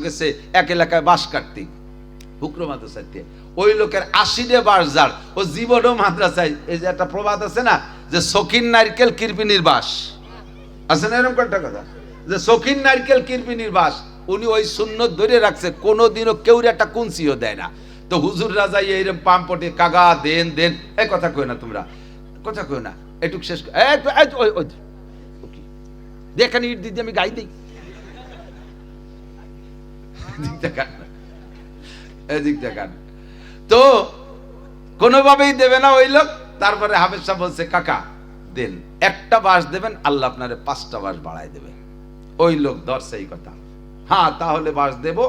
গেছে এক এলাকায় বাঁশ কাটতে, হুকরো মাদ্রাসাতে। ওই লোকের 80 বাঁশ ঝাড়, ও জীবনও মাদ্রাসায়। এই যে একটা প্রবাদ আছে না, যে শৌখিন নারকেল কিরপিনির বাঁশ, আছে না এরকম একটা কথা, যে শৌখিন নারকেল কিরপিনির বাঁশ। উনি ওই সুন্নত ধরে রাখছে, কোনোদিনও কেউ একটা কুঞ্চিও দেয় না। তো হুজুর রাজাই এইরকম পাম্পটে কাগা দেন দেন, এই কথা কই না তোমরা, কথা কই না, এটুক শেষ দেখেন ইট দিদি আমি গাই দিই, এদিক দেখান। তো কোনোভাবেই দেবে না ওই লোক। তারপরে হাফেজ সাহেব বলছে, কাকা দেন, একটা বাঁশ দেবেন, আল্লাহ আপনারে 5টা বাঁশ বাড়ায় দেবে। ওই লোক ধরছে এই কথা, হ্যাঁ তাহলে বাঁশ দেব,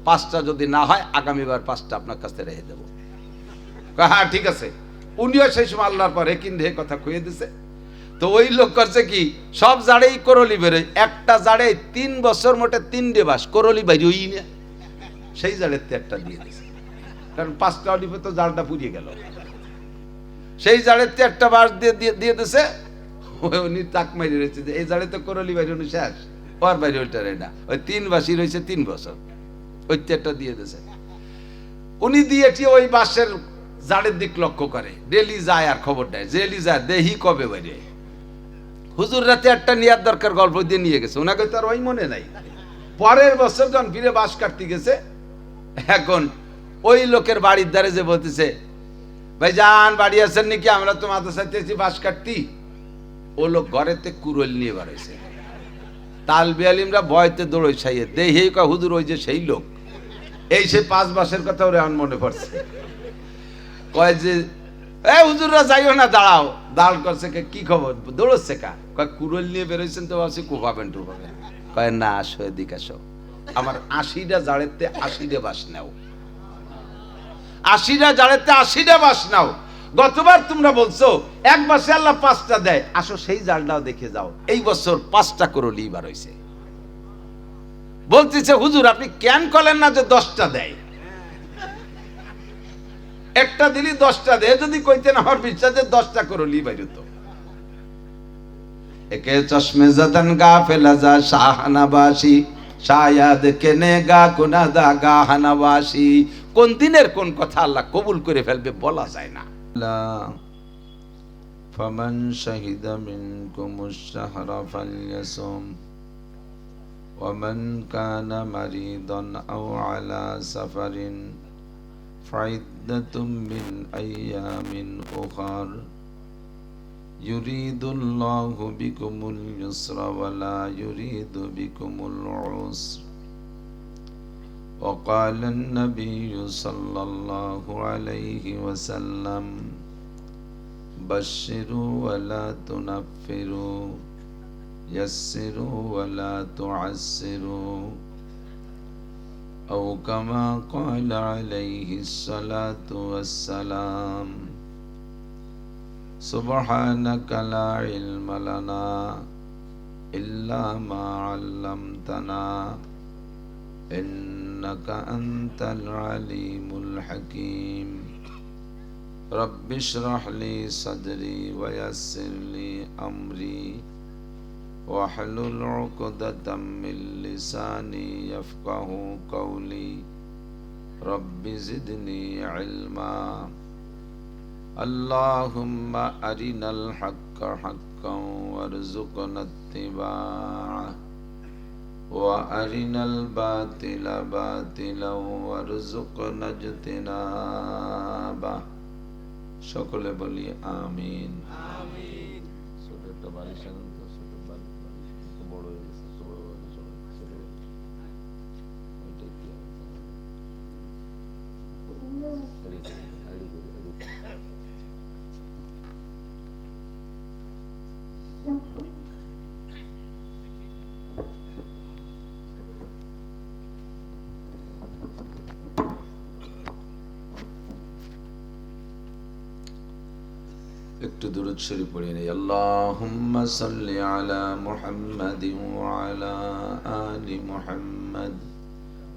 5টা যদি না হয় আগামীবার 5টা আপনার কাছে রেখে দেবো। হ্যাঁ ঠিক আছে। উনিও সেই সময় আল্লাহর পর একিন রে কথা কয়ে দিছে। তো ওই লোক করছে কি, সব জাড়েই করলি বেরোয়, একটা জাড়ে 3 বছর মোটে 3টে বাঁশ করলি বাইরই না, সেই জাড়ের একটা দিয়ে দিছে। কারণ 5টা অলিপে তো জালটা পুড়িয়ে গেল, সেই জাড়ের একটা বাঁশ দিয়ে দিছে। উনি তাক মারি রয়েছে যে এই জাড়ে তো করলি বাইরে উনি শেষ, ওর বাইরে ওইটা রে না, ওই 3 বাঁশই রয়েছে 3 বছর, ওই একটা দিয়ে দিছে। উনি দিয়েছি ওই বাঁশের জাড়ের দিক লক্ষ্য করে, ডেলি যায় আর খবর দেয়, ডেলি যায় দেহি কবে বাইরে। হুজুর রাতে একটা নেওয়ার দরকার গল্প দিয়ে নিয়ে গেছে, ওনাকে তো আর ওই মনে নাই। পরের বছর যখন ফিরে বাঁশ কাটতে গেছে, এখন ওই লোকের বাড়ির দ্বারে যে বলতেছে, ভাই যান বাড়ি আছেন নাকি, আমরা তো মাদ্রাসাতে এসেছি বাঁশ কাটতি। ও লোক ঘরেতে কুরল নিয়ে বাড়াইছে, তালবি আলিমরা ভয়তে দৌড়ই ছাইয়ে দেহি কয় হুজুর ওই যে সেই লোক। এই সে 5 বাঁশের কথা ওর এখন মনে পড়ছে, কয় যে এই হুজুররা যাইও না, দাঁড়াও। দাঁড় করছে, কি খবর, দৌড়চ্ছে কা? কয় কুরল নিয়ে বেরোইছেন তো, ভাবছি কোপাবেন টুপাবেন। কয় না, আসো এদিকে আসো, আমার 80টা জাড়েতে 80টা বাঁশ নাও, 80টা জাড়েতে 80টা বাঁশ নাও। গতবার তোমরা বলছো এক বাঁশে আল্লাহ 5টা দেয়, আসো সেই জালটাও দেখে যাও। এই বছর 5টা করলি বার হইছে। বলতেছে হুজুর আপনি কেন করেন না যে 10টা দেয়, একটা দিলি 10টা দেয়, যদি কইতেন আমার বিশ্বাস যে 10টা করলি বাইরে তো। একে চশমে জাদান গাফেলা যা শাহনাবাসী, শায়াদ কেনে গা কুনাদা গাহানাবাসী। কোন দিনের কোন কথা আল্লাহ কবুল করে ফেলবে বলা যায় না। ফামান শাহিদা মিনকুমুশ শাহরা ফালইয়াসুম ওয়া মান কানা মারিদান আও আলা সাফারিন ফাইদ্দাতুম মিন আইয়ামিন উখার ইউরিদুল্লাহু বিকুমুল ইউসরা ওয়া লা ইউরিদু বিকুমুল উসর। وقال النبي صلى الله عليه وسلم بشروا ولا تنفروا يسروا ولا تعسروا أو كما قال عليه الصلاة والسلام سبحانك لا علم لنا إلا ما علمتنا إنك أنت العليم الحكيم رب اشرح لي صدري ويسر لي أمري واحلل عقدة من لساني يفقه قولي رب زدني علما اللهم أرنا الحق حقا وارزقنا اتباعه وأرنا الباطل باطلا وارزقنا اجتنابه সকলে বলি আমিন। আমিন। ছোট একটা বালিশ আনুন তো, ছোট বালিশ বড় হয়ে গেছে, ছোট বালিশ ছোট ওইটাই কি একটু দুরূদ শরীফ পড়ে নেই। আল্লাহুম্মা সাল্লি আলা মুহাম্মাদিন ওয়া আলা আলি মুহাম্মাদ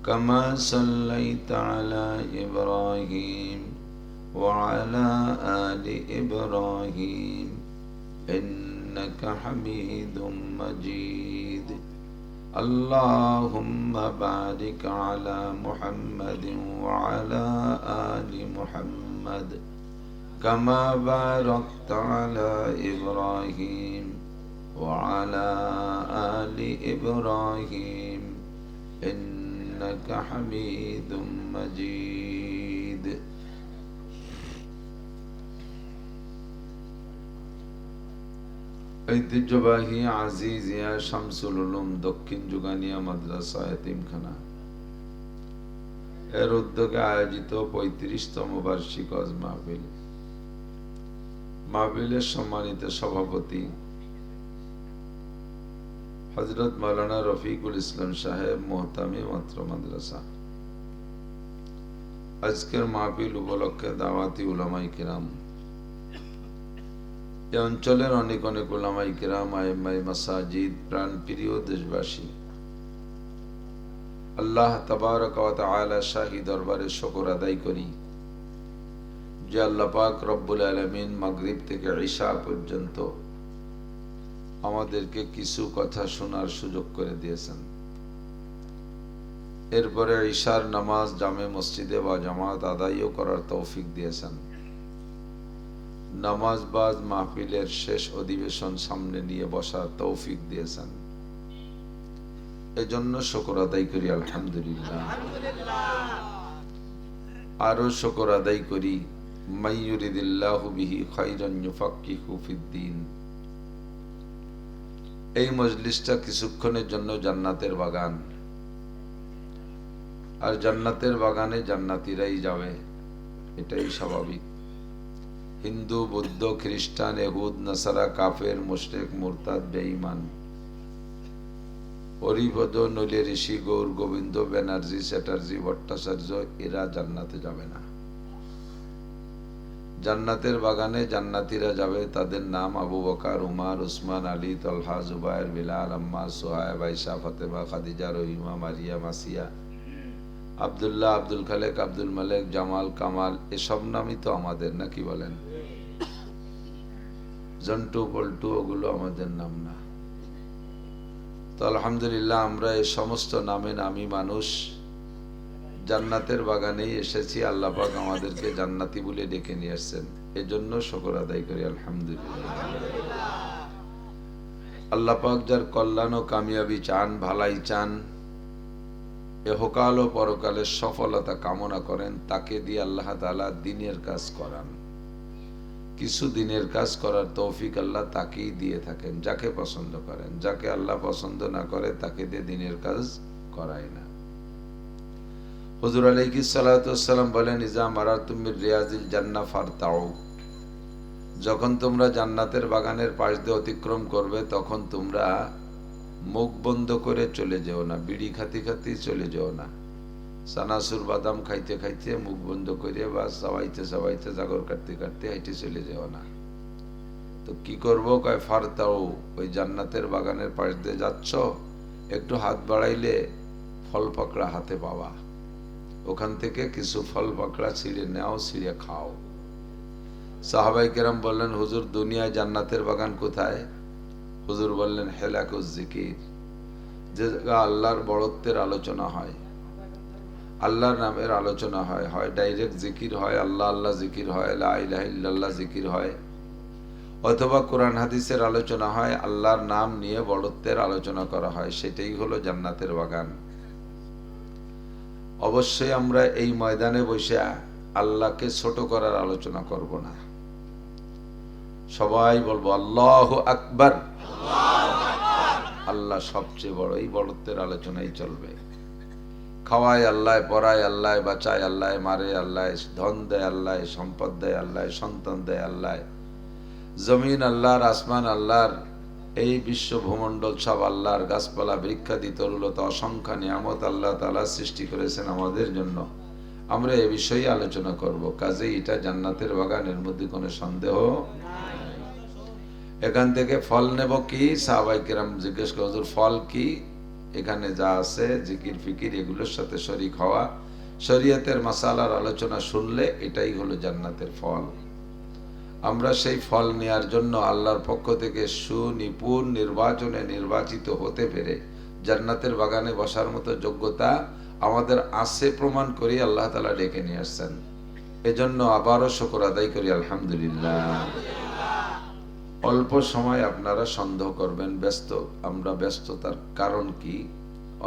কামা সাল্লাইতা আলা ইব্রাহিম ওয়া আলা আলি ইব্রাহিম ইন্নাকা হামিদুম মাজিদ। اللهم بارك على محمد وعلى آل محمد كما باركت على إبراهيم وعلى آل إبراهيم إنك حميد مجيد ঐতিহ্যবাহী আজিজিয়া শামসুল উলুম দক্ষিণ যুগানিয়া মাদ্রাসা এতিমখানা এর উদ্যোগে আয়োজিত 35তম বার্ষিক ওয়াজ মাহফিল। মাহফিলের সম্মানিত সভাপতি হযরত মাওলানা রফিকুল ইসলাম সাহেব, মোহতামি মাত্র মাদ্রাসা। আজকের মাহফিল উপলক্ষে দাওয়াতি উলামায়ে কিরাম, এই অঞ্চলের অনেক অনেক উলামায়ে কিরাম, আইম্মায়ে মাসাজিদ, প্রাণপ্রিয় দেশবাসী, আল্লাহ তাবারক ওয়া তাআলা শাহী দরবারে শুকর আদায় করি যে আল্লাহ পাক রব্বুল আলামিন মাগরিব থেকে ইশা পর্যন্ত আমাদেরকে কিছু কথা শোনার সুযোগ করে দিয়েছেন। এরপরে ইশার নামাজ জামে মসজিদে বা জামাত আদায়ও করার তৌফিক দিয়েছেন। নামাজ বাজ মাহফিলের শেষ অধিবেশন সামনে নিয়ে বসার তৌফিক দিয়েছেন। এজন্য শুকর আদায় করি আলহামদুলিল্লাহ। আরো শুকর আদায় করি মাইয়ুরিদিল্লাহু বিহি খায়রান ইউফাক্কিহু ফিদ্দীন। এই মজলিসটা কিছুক্ষণের জন্য জান্নাতের বাগান, আর জান্নাতের বাগানে জান্নাতীরাই যাবে, এটাই স্বাভাবিক। হিন্দু, বৌদ্ধ, খ্রিস্টান, ইহুদ, নাসারা, কাফের, মুশরিক, মুরতাদ, বেঈমান, হরিপদ, নলি, ঋষি, গৌর, গোবিন্দ, ব্যানার্জি, চ্যাটার্জি, ভট্টাচার্য এরা জান্নাতে যাবে না। জান্নাতের বাগানে জান্নাতীরা যাবে, তাদের নাম আবু বকর, উমর, উসমান, আলী, তলহা, জুবায়ের, বিলাল, আম্মার, সুহায়ব, আয়েশা, ফাতেমা, খাদিজা, রহিমা, মারিয়া, মাসিয়া, আব্দুল্লাহ, আব্দুল খালেক, আব্দুল মালেক, জামাল, কামাল, এসব নামই তো আমাদের, নাকি বলেন? জন্টু, পল্টু ওগুলো আমাদের নাম না। তো আলহামদুলিল্লাহ আমরা এই সমস্ত নামে নামি মানুষ জান্নাতের বাগানেই এসেছি। আল্লাহ পাক আমাদেরকে জান্নাতি বলে ডেকে নিয়ে আসছেন, এজন্য শুকর আদায় করি আলহামদুলিল্লাহ। আল্লাহ পাক যার কল্যাণ ও কামিয়াবি চান, ভালাই চান, ইহকাল ও পরকালের সফলতা কামনা করেন, তাকে দিয়ে আল্লাহ তাআলা দিনের কাজ করান। কিছু দিনের কাজ করার তৌফিক আল্লাহ তাকেই দিয়ে থাকেন, যাকে পছন্দ করেন। যাকে আল্লাহ পছন্দ না করে তাকে দিয়ে দিনের কাজ করায় না। হুজুর আলাইহিস সালাতু ওয়াস সালাম বলেন, ইজা মারাতুম মির রিয়াজিল জান্নাহ ফারতাউ, যখন তোমরা জান্নাতের বাগানের পাশ দিয়ে অতিক্রম করবে তখন তোমরা মুখ বন্ধ করে চলে যেও না, বিড়ি খাতি খাতি চলে যেও না। সানাসুর বাদাম খাইতে খাইতে মুখ বন্ধ করে বা চাবাইতে চাবাইতে জাগর কাটতে কাটতে হাইটে চলে যেও না। তো কি করবো? কয় ফারতাউ, ওই জান্নাতের বাগানের পাশ দিয়ে যাচ্ছ, একটু হাত বাড়াইলে ফল পাকড়া হাতে পাবা, ওখান থেকে কিছু ফল পাকড়া ছিঁড়ে নাও, ছিঁড়ে খাও। সাহাবাই কেরাম বললেন, হুজুর দুনিয়ায় জান্নাতের বাগান কোথায়? হুজুর বললেন, হেলাকুজ জিকির, যে জায়গা আল্লাহর বড়ত্বের আলোচনা হয়, আল্লাহর নামের আলোচনা হয়, হয় ডাইরেক্ট জিকির হয়, আল্লাহ আল্লাহ জিকির হয়, লা ইলাহা ইল্লাল্লাহ জিকির হয়, অথবা কোরআন হাদিসের আলোচনা হয়, আল্লাহর নাম নিয়ে বড়ত্বের আলোচনা করা হয়, সেটাই হলো জান্নাতের বাগান। অবশ্যই আমরা এই ময়দানে বসে আল্লাহকে ছোট করার আলোচনা করব না, সবাই বলবো আল্লাহু আকবার, আল্লাহ সবচেয়ে বড়, এই বড়ত্বের আলোচনাই চলবে। খাওয়ায় আল্লাহ, পড়ায় আল্লাহ, বাঁচায় আল্লাহ, মারে আল্লাহ, ধন দেয় আল্লাহ, সম্পদ দেয় আল্লাহ, সন্তান দেয় আল্লাহ, জমিন আল্লাহর, আসমান আল্লাহর, এই বিশ্ব ভূমণ্ডল সব আল্লাহর, গাছপালা বৃক্ষাদি তরুলতা অসংখ্য নিয়ামত আল্লাহ তাআলা সৃষ্টি করেছেন আমাদের জন্য। আমরা এ বিষয়ে আলোচনা করব, কাজেই এটা জান্নাতের বাগান, এর মধ্যে কোনো সন্দেহ নাই। এখান থেকে ফল নেব কি? সাহাবায়ে কেরাম জিজ্ঞেস করে, হুজুর ফল কি? এখানে যা আছে জিকির ফিকির এগুলোর সাথে শরীক হওয়া, শরীয়তের মাসালার আলোচনা শুনলে এটাই হলো জান্নাতের ফল। আমরা সেই ফল নেয়ার জন্য আল্লাহর পক্ষ থেকে সুনিপুণ নির্বাচনে নির্বাচিত হতে পেরে জান্নাতের বাগানে বসার মতো যোগ্যতা আমাদের আছে প্রমাণ করি আল্লাহ তাআলা ডেকে নিয়ে আসছেন। এজন্য আবারও শুকর আদায় করি আলহামদুলিল্লাহ। অল্প সময় আপনারা সন্দেহ করবেন ব্যস্ত, আমরা ব্যস্ততার কারণ কি?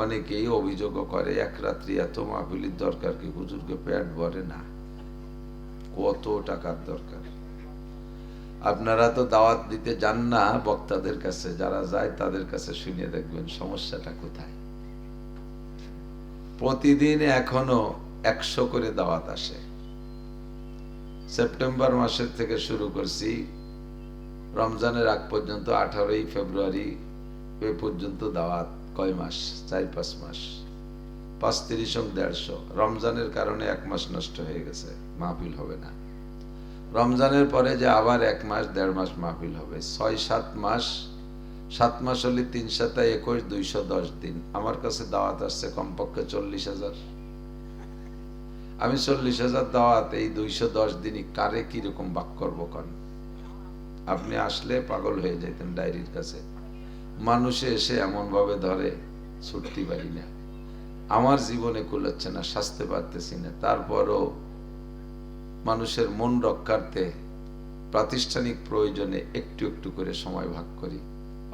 অনেকেই অভিযোগও করে এক রাত্রি এত মাহফিলের দরকার কি? হুজুরকে পেট ভরে না, কত টাকার দরকার। আপনারা তো দাওয়াত দিতে যান না বক্তাদের কাছে, যারা যায় তাদের কাছে শুনে দেখবেন সমস্যাটা কোথায়। প্রতিদিন এখনো 100 করে দাওয়াত আসে। সেপ্টেম্বর মাসের থেকে শুরু করছি, রমজানের আগ পর্যন্ত 18ই ফেব্রুয়ারি এ পর্যন্ত দাওয়াত। কয় মাস? 4-5 মাস, 35 এবং 150। রমজানের কারণে 1 মাস নষ্ট হয়ে গেছে, মাহফিল হবে না। রমজানের পরে যে আবার 1 মাস 1.5 মাস মাহফিল হবে, 6-7 মাস। 7 মাস হলে 3 7 21, 210 দিন। আমার কাছে দাওয়াত আসছে কমপক্ষে 40,000। আমি 40,000 দাওয়াত এই 210 দিনই কারে কিরকম বাক করবো কন? আপনি আসলে পাগল হয়ে যেতেন ডায়েরির কাছে। মানুষে এসে এমন ভাবে ধরে, ছুটতে পারি না, আমার জীবনে কুলাচ্ছে না, সাজতে পারতেছি না। তারপরও মানুষের মন রক্ষার্থে প্রাতিষ্ঠানিক প্রয়োজনে একটু একটু করে সময় ভাগ করি।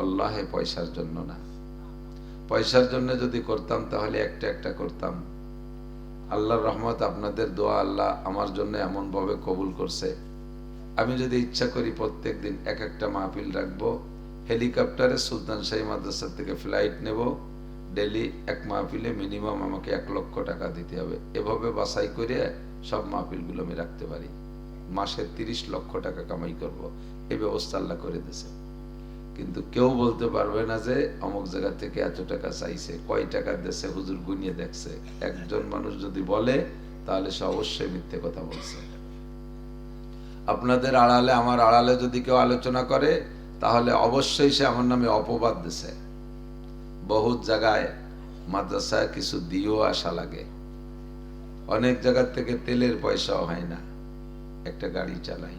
আল্লাহে পয়সার জন্য না। পয়সার জন্য যদি করতাম তাহলে একটা একটা করতাম। আল্লাহর রহমত, আপনাদের দোয়া আল্লাহ আমার জন্য এমন ভাবে কবুল করছে। আমি যদি ইচ্ছা করি প্রত্যেক দিন এক একটা মাহফিল রাখবো, হেলিকপ্টারে সুলতান শাহী মাদ্রাসা থেকে ফ্লাইট নেব, ডেলি এক মাহফিলে মিনিমাম আমাকে 1 লক্ষ টাকা দিতে হবে। এভাবে বাছাই করে সব মাহফিলগুলো আমি রাখতে পারি। মাসে 30 লক্ষ টাকা কামাই করব, এই ব্যবস্থা আল্লাহ করে দিয়েছে। কিন্তু কেউ বলতে পারবে না যে অমুক জায়গা থেকে এত টাকা চাইছে, কয় টাকা দিয়েছে হুজুর গুনিয়ে দেখছে। একজন মানুষ যদি বলে তাহলে সে অবশ্যই মিথ্যে কথা বলছে। আপনাদের আড়ালে, আমার আড়ালে যদি কেউ আলোচনা করে তাহলে অবশ্যই সে আমার নামে অপবাদ দিছে। বহুত জায়গায় মাদ্রাসায় কিছু দিয়েও আসা লাগে, অনেক জায়গা থেকে তেলের পয়সাও হয় না, একটা গাড়ি চালাই।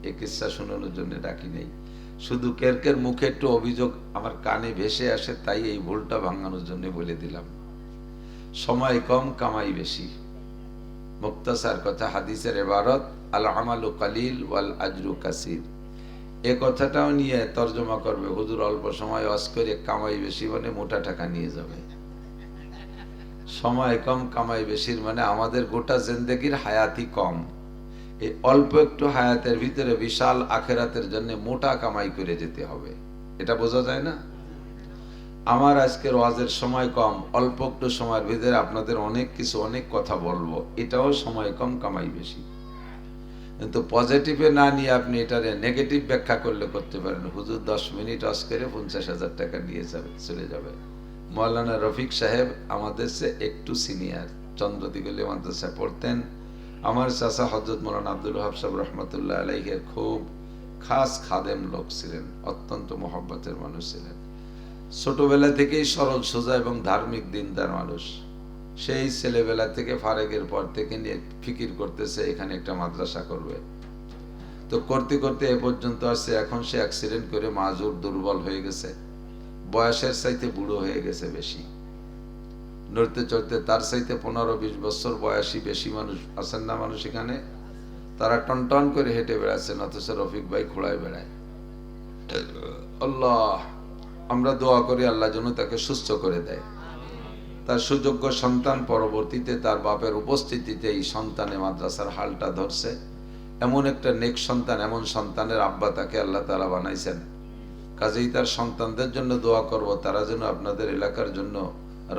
এই কিস্সা শোনানোর জন্য ডাকি নেই, শুধু কেরকের মুখে একটু অভিযোগ আমার কানে ভেসে আসে, তাই এই ভুলটা ভাঙানোর জন্য বলে দিলাম। সময় কম, কামাই বেশি। মুক্তাসার কথা, হাদিসের ইবারত আল আমালু কালিল ওয়াল আজরু কাসির। এ কথাটাও নিয়ে তর্জমা করবে, হুজুর অল্প সময় ওয়াজ করে কামাই বেশি মানে মোটা টাকা নিয়ে যাবে। সময় কম, কামাই বেশির মানে আমাদের গোটা জিন্দেগির হায়াতি কম। এই অল্প একটু হায়াতের ভিতরে বিশাল আখেরাতের জন্য মোটা কামাই করে যেতে হবে, এটা বোঝা যায় না? আমার আজকের ওয়াজের সময় কম, অল্প একটু সময়ের ভিতরে আপনাদের অনেক কিছু, অনেক কথা বলবো, এটাও সময় কম, কামাই বেশি। কিন্তু পজিটিভে না নিয়ে আপনি এটারে নেগেটিভ ব্যাখ্যা করলে করতে পারেন। হুজুর 10 মিনিট ওয়াজ করে 50,000 টাকা নিয়ে যাবে, চলে যাবে। মৌলানা রফিক সাহেব আমাদের সে একটু সিনিয়র, চন্দ্রদিগলি মাদ্রাসায় পড়তেন। আমার চাচা হযরত মৌলানা আব্দুল ওয়াহাব সাহেব রহমতুল্লাহ আলাইহির খুব খাস খাদেম লোক ছিলেন, অত্যন্ত মহব্বতের মানুষ ছিলেন। ছোটবেলা থেকেই সরল সোজা এবং ধার্মিক দিনদার মানুষ। সেই ছেলেবেলা থেকে ফারেকের পর থেকে নিয়ে ফিকির করতেছে এখানে একটা মাদ্রাসা করবে। তো করতে করতে এ পর্যন্ত আসছে। এখন সে অ্যাক্সিডেন্ট করে মাজুর, দুর্বল হয়ে গেছে, বয়সের চাইতে বুড়ো হয়ে গেছে বেশি। নড়তে চড়তে তার চাইতে 15-20 বছর বয়সী বেশি মানুষ আছেন না মানুষ এখানে, তারা টনটন করে হেঁটে বেড়াচ্ছেন, অথচ রফিক ভাই ঘোড়ায় বেড়ায়। আল্লাহ, আমরা দোয়া করি আল্লাহ যেন তাকে সুস্থ করে দেয়। তার সুযোগ্য সন্তান পরবর্তীতে তার বাপের উপস্থিতিতে এই সন্তানে মাদ্রাসার হালটা ধরছে। এমন একটা নেক সন্তান, এমন সন্তানের আব্বা তাকে আল্লাহ তাআলা বানাইছেন। কাজেই তার সন্তানদের জন্য দোয়া করব, তারা যেন আপনাদের এলাকার জন্য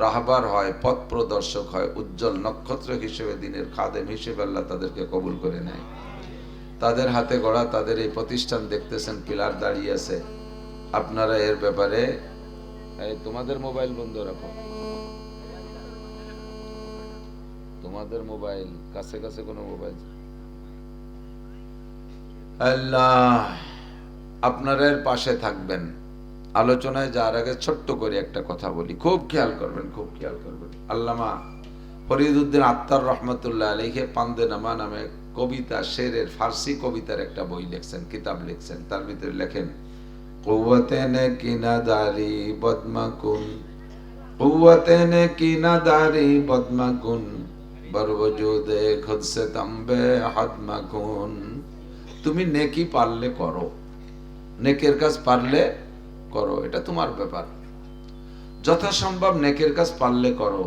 রাহবার হয়, পথ প্রদর্শক হয়, উজ্জ্বল নক্ষত্র হিসেবে, দিনের খাদেম হিসেবে আল্লাহ তাদেরকে কবুল করে নেয়। তাদের হাতে গড়া তাদের এই প্রতিষ্ঠান দেখতেছেন, পিলার দাঁড়িয়ে আছে। আপনারা এর ব্যাপারে, তোমাদের মোবাইল বন্ধ রাখো, তোমাদের মোবাইল কাছে কাছে কোনো মোবাইল। আল্লাহ আপনারা এর পাশে থাকবেন। আলোচনায় যাওয়ার আগে ছোট্ট করে একটা কথা বলি, খুব খেয়াল করবেন, খুব খেয়াল করবেন। আল্লামা ফরিদউদ্দিন আত্তার রহমতুল্লাহ আলাইহি পান্দেনামা নামে কবিতা, শেরের, ফার্সি কবিতার একটা বই লিখছেন, কিতাব লিখছেন। তার ভিতরে লেখেন, কুওয়াতেন কিনাদারি বদমাকুন कुव्वते ने की नादारी बदमकुन बरवजूदे खुद से तंबे हदमकुन। তুমি নেকি পারলে করো, নেকের কাজ পারলে করো, এটা তোমার ব্যাপার। যথাসম্ভব নেকের কাজ পারলে করো।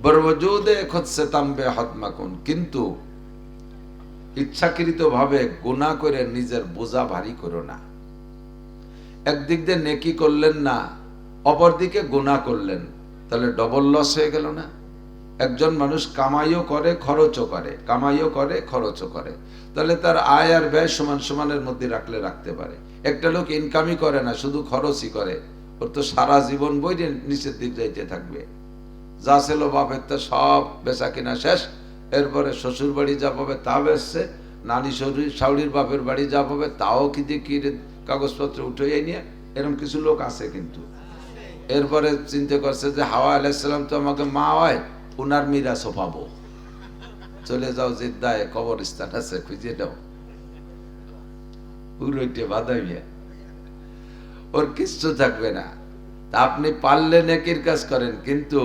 বরওজুদে খুদ সে তম্বে হদমাকুন, কিন্তু ইচ্ছাকৃত ভাবে গুনাহ করে নিজের বোঝা ভারী করো না। একদিক দিয়ে নেকি করলেন না, অপর দিকে গুনাহ করলেন, তাহলে ডবল লস হয়ে গেল না? একজন মানুষ কামাইও করে খরচও করে, কামাইও করে খরচও করে, তাহলে তার আয় আর ব্যয় সমান সমানের মধ্যে রাখলে রাখতে পারে। একটা লোক ইনকামই করে না, শুধু খরচই করে, ওর তো সারা জীবন বইরে নিচের দিক যাইতে থাকবে। যা ছিল বাপের তা সব বেচা কিনা শেষ, এরপরে শ্বশুর বাড়ি যা পাবে তা বেচছে, নানি শাউরির বাপের বাড়ি যা পাবে তাও কি কাগজপত্র উঠে নিয়ে, এরকম কিছু লোক আছে কিন্তু। এরপরে চিন্তা করছে যে হাওয়া আলাইহিসসালাম তো আমাকে মা হয়, উনার মিরাসও পাবো, চলে যাও জিদ্দায়, কবরস্থান আছে, খুঁজে দাও, উড়ে বাদাইয়া, ওর কিচ্ছু থাকবে না। তা আপনি পারলে নেকির কাজ করেন, কিন্তু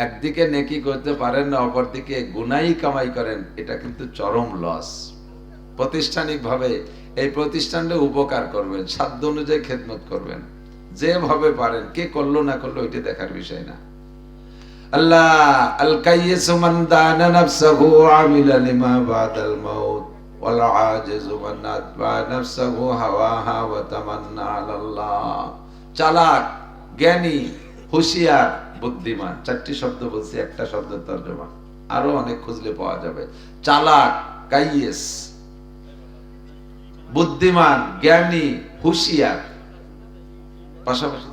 একদিকে নেকি করতে পারেন না, অপরদিকে গুনাই কামাই করেন, এটা কিন্তু চরম লস। প্রাতিষ্ঠানিক ভাবে এই প্রতিষ্ঠানটা উপকার করবেন, সাধ্য অনুযায়ী খেদমত করবেন, যেভাবে পারেন। কে করলো না করলো ওইটা দেখার বিষয় না। আল্লাহ আল কাইয়িসু মান দানা নাফসাহু আমিলা লিমা বাদাল মাউত ওয়াল আজিজু মান আতবা নাফসাহু হাওয়াহা ওয়া তামান্না আলাল্লাহ। চালাক, জ্ঞানী, হুঁশিয়ার, বুদ্ধিমান, চারটি শব্দ বলছি, একটা শব্দের তর্জমা আরো অনেক খুঁজলে পাওয়া যাবে। চালাক, কাইয়িস, বুদ্ধিমান, জ্ঞানী, হুঁশিয়ার, পাশাপাশি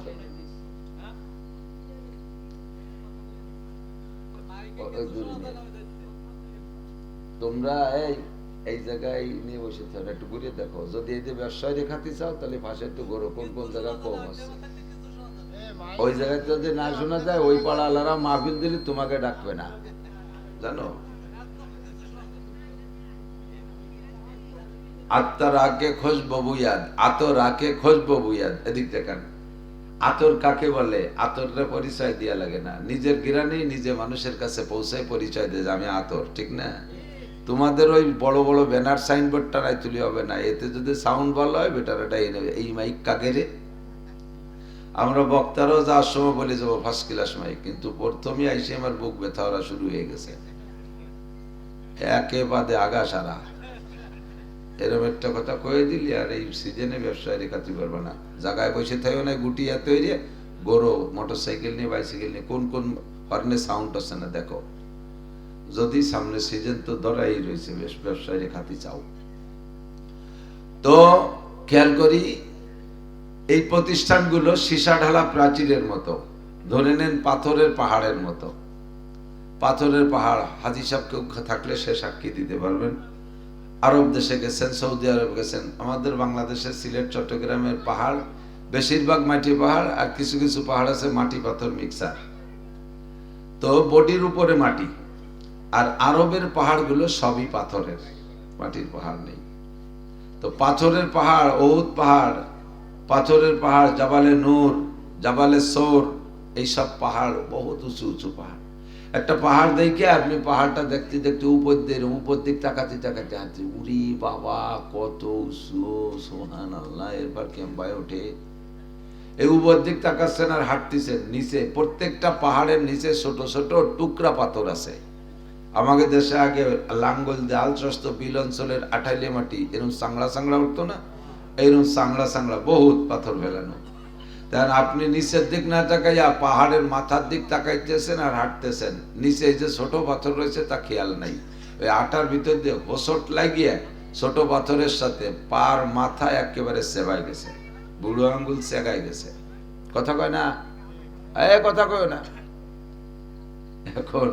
তোমরা এই জায়গায় নিয়ে বসে থাকো, একটু ঘুরে দেখো। যদি এই যে ব্যবসায় দেখাতে চাও তাহলে পাশে একটু ঘোরো, কোন কোন জায়গা কম আছে। ওই জায়গায় যদি না শোনা যায়, ওই পাড়া আলারা মাহফিল দিলে তোমাকে ডাকবে না, জানো। আত্মার আগে খোঁজবো বুয়াদ, আতর আগে খোঁজবো বুয়াদ। এদিক দেখেন, আতর কাকে বলে? আতরের পরিচয় দিয়া লাগে না, নিজের গিরানি নিজে মানুষের কাছে পৌঁছায় পরিচয় দিয়ে যে আমি আতর, ঠিক না? তোমাদের ওই বড় বড় ব্যানার সাইনবোর্ডটা নাই তুলি হবে না, এতে যদি সাউন্ড ভালো হয় বেটার এটা এই মাইক কাকে রে? আমরা বক্তারাও যাওয়ার সময় বলে যাবো ফার্স্ট ক্লাস মাইক, কিন্তু প্রথমে আইসে আমার বুক ব্যথা ওরা শুরু হয়ে গেছে, একে বাদে আগা সারা। এরকম একটা কথা কয়ে দিলি আর এই সিজনে ব্যবসায় রেখাতে পারবে না। জায়গায় বসে থাকো না, গুটি এত গরো মোটর সাইকেল নিয়ে বাইসাইকেল নিয়ে কোন কোন হর্নে সাউন্ড আছে না দেখো। যদি সামনে সিজন তো ধরাই রয়েছে, বেশ ব্যবসায় রেখাতে চাও তো খেয়াল করি, এই প্রতিষ্ঠানগুলো সীসা ঢালা প্রাচীরের মতো, ধরে নেন পাথরের পাহাড়ের মতো। পাথরের পাহাড়, হাজী সাহেব কেউ থাকলে সে সাক্ষী দিতে পারবেন। আরব দেশে গেছেন, সৌদি আরব গেছেন, আমাদের বাংলাদেশের সিলেট চট্টগ্রামের পাহাড় বেশিরভাগ মাটি পাহাড়, আর কিছু কিছু পাহাড় আছে মাটি পাথর মিক্সার, তো বডির উপরে মাটি। আর আরবের পাহাড়গুলো সবই পাথরের, মাটির পাহাড় নেই। তো পাথরের পাহাড়, ওহুদ পাহাড়, পাথরের পাহাড়, জাবালে নূর, জাবালে সৌর, এইসব পাহাড় বহুত উঁচু উঁচু পাহাড়। একটা পাহাড় দেখে আপনি পাহাড়টা দেখতে দেখতে উপর দিক তাকাতে তাকাতে হাঁটছে, উরি বাবা কত উঁচু, সুবহানাল্লাহ। এরপর কেম্বায় ওঠে, এই উপর দিক তাকাচ্ছেন আর হাঁটতেছেন, নিচে প্রত্যেকটা পাহাড়ের নিচে ছোট ছোট টুকরা পাথর আছে। আমাকে দেশে আগে লাঙ্গল দিয়ে আলস্রস্ত বিল অঞ্চলের আঠাইলে মাটি এরকম চাংড়া চাংড়া উঠতো না, এইরকম চাংড়া চাংড়া বহুত পাথর ফেলানো। তার আপনি নিচের দিক না তাকাইয়া পাহাড়ের মাথার দিক তাকাইতেছেন আর হাঁটতেছেন, নিচে এই যে ছোট পাথর রয়েছে তা খেয়াল নাই। ওই আটার ভিতর দিয়ে হোসট লাগিয়ে ছোট পাথরের সাথে পার মাথা একেবারে সেবাই গেছে, বুড়ো আঙ্গুল সেগাই গেছে। কথা কয় না, কথা কয় না। এখন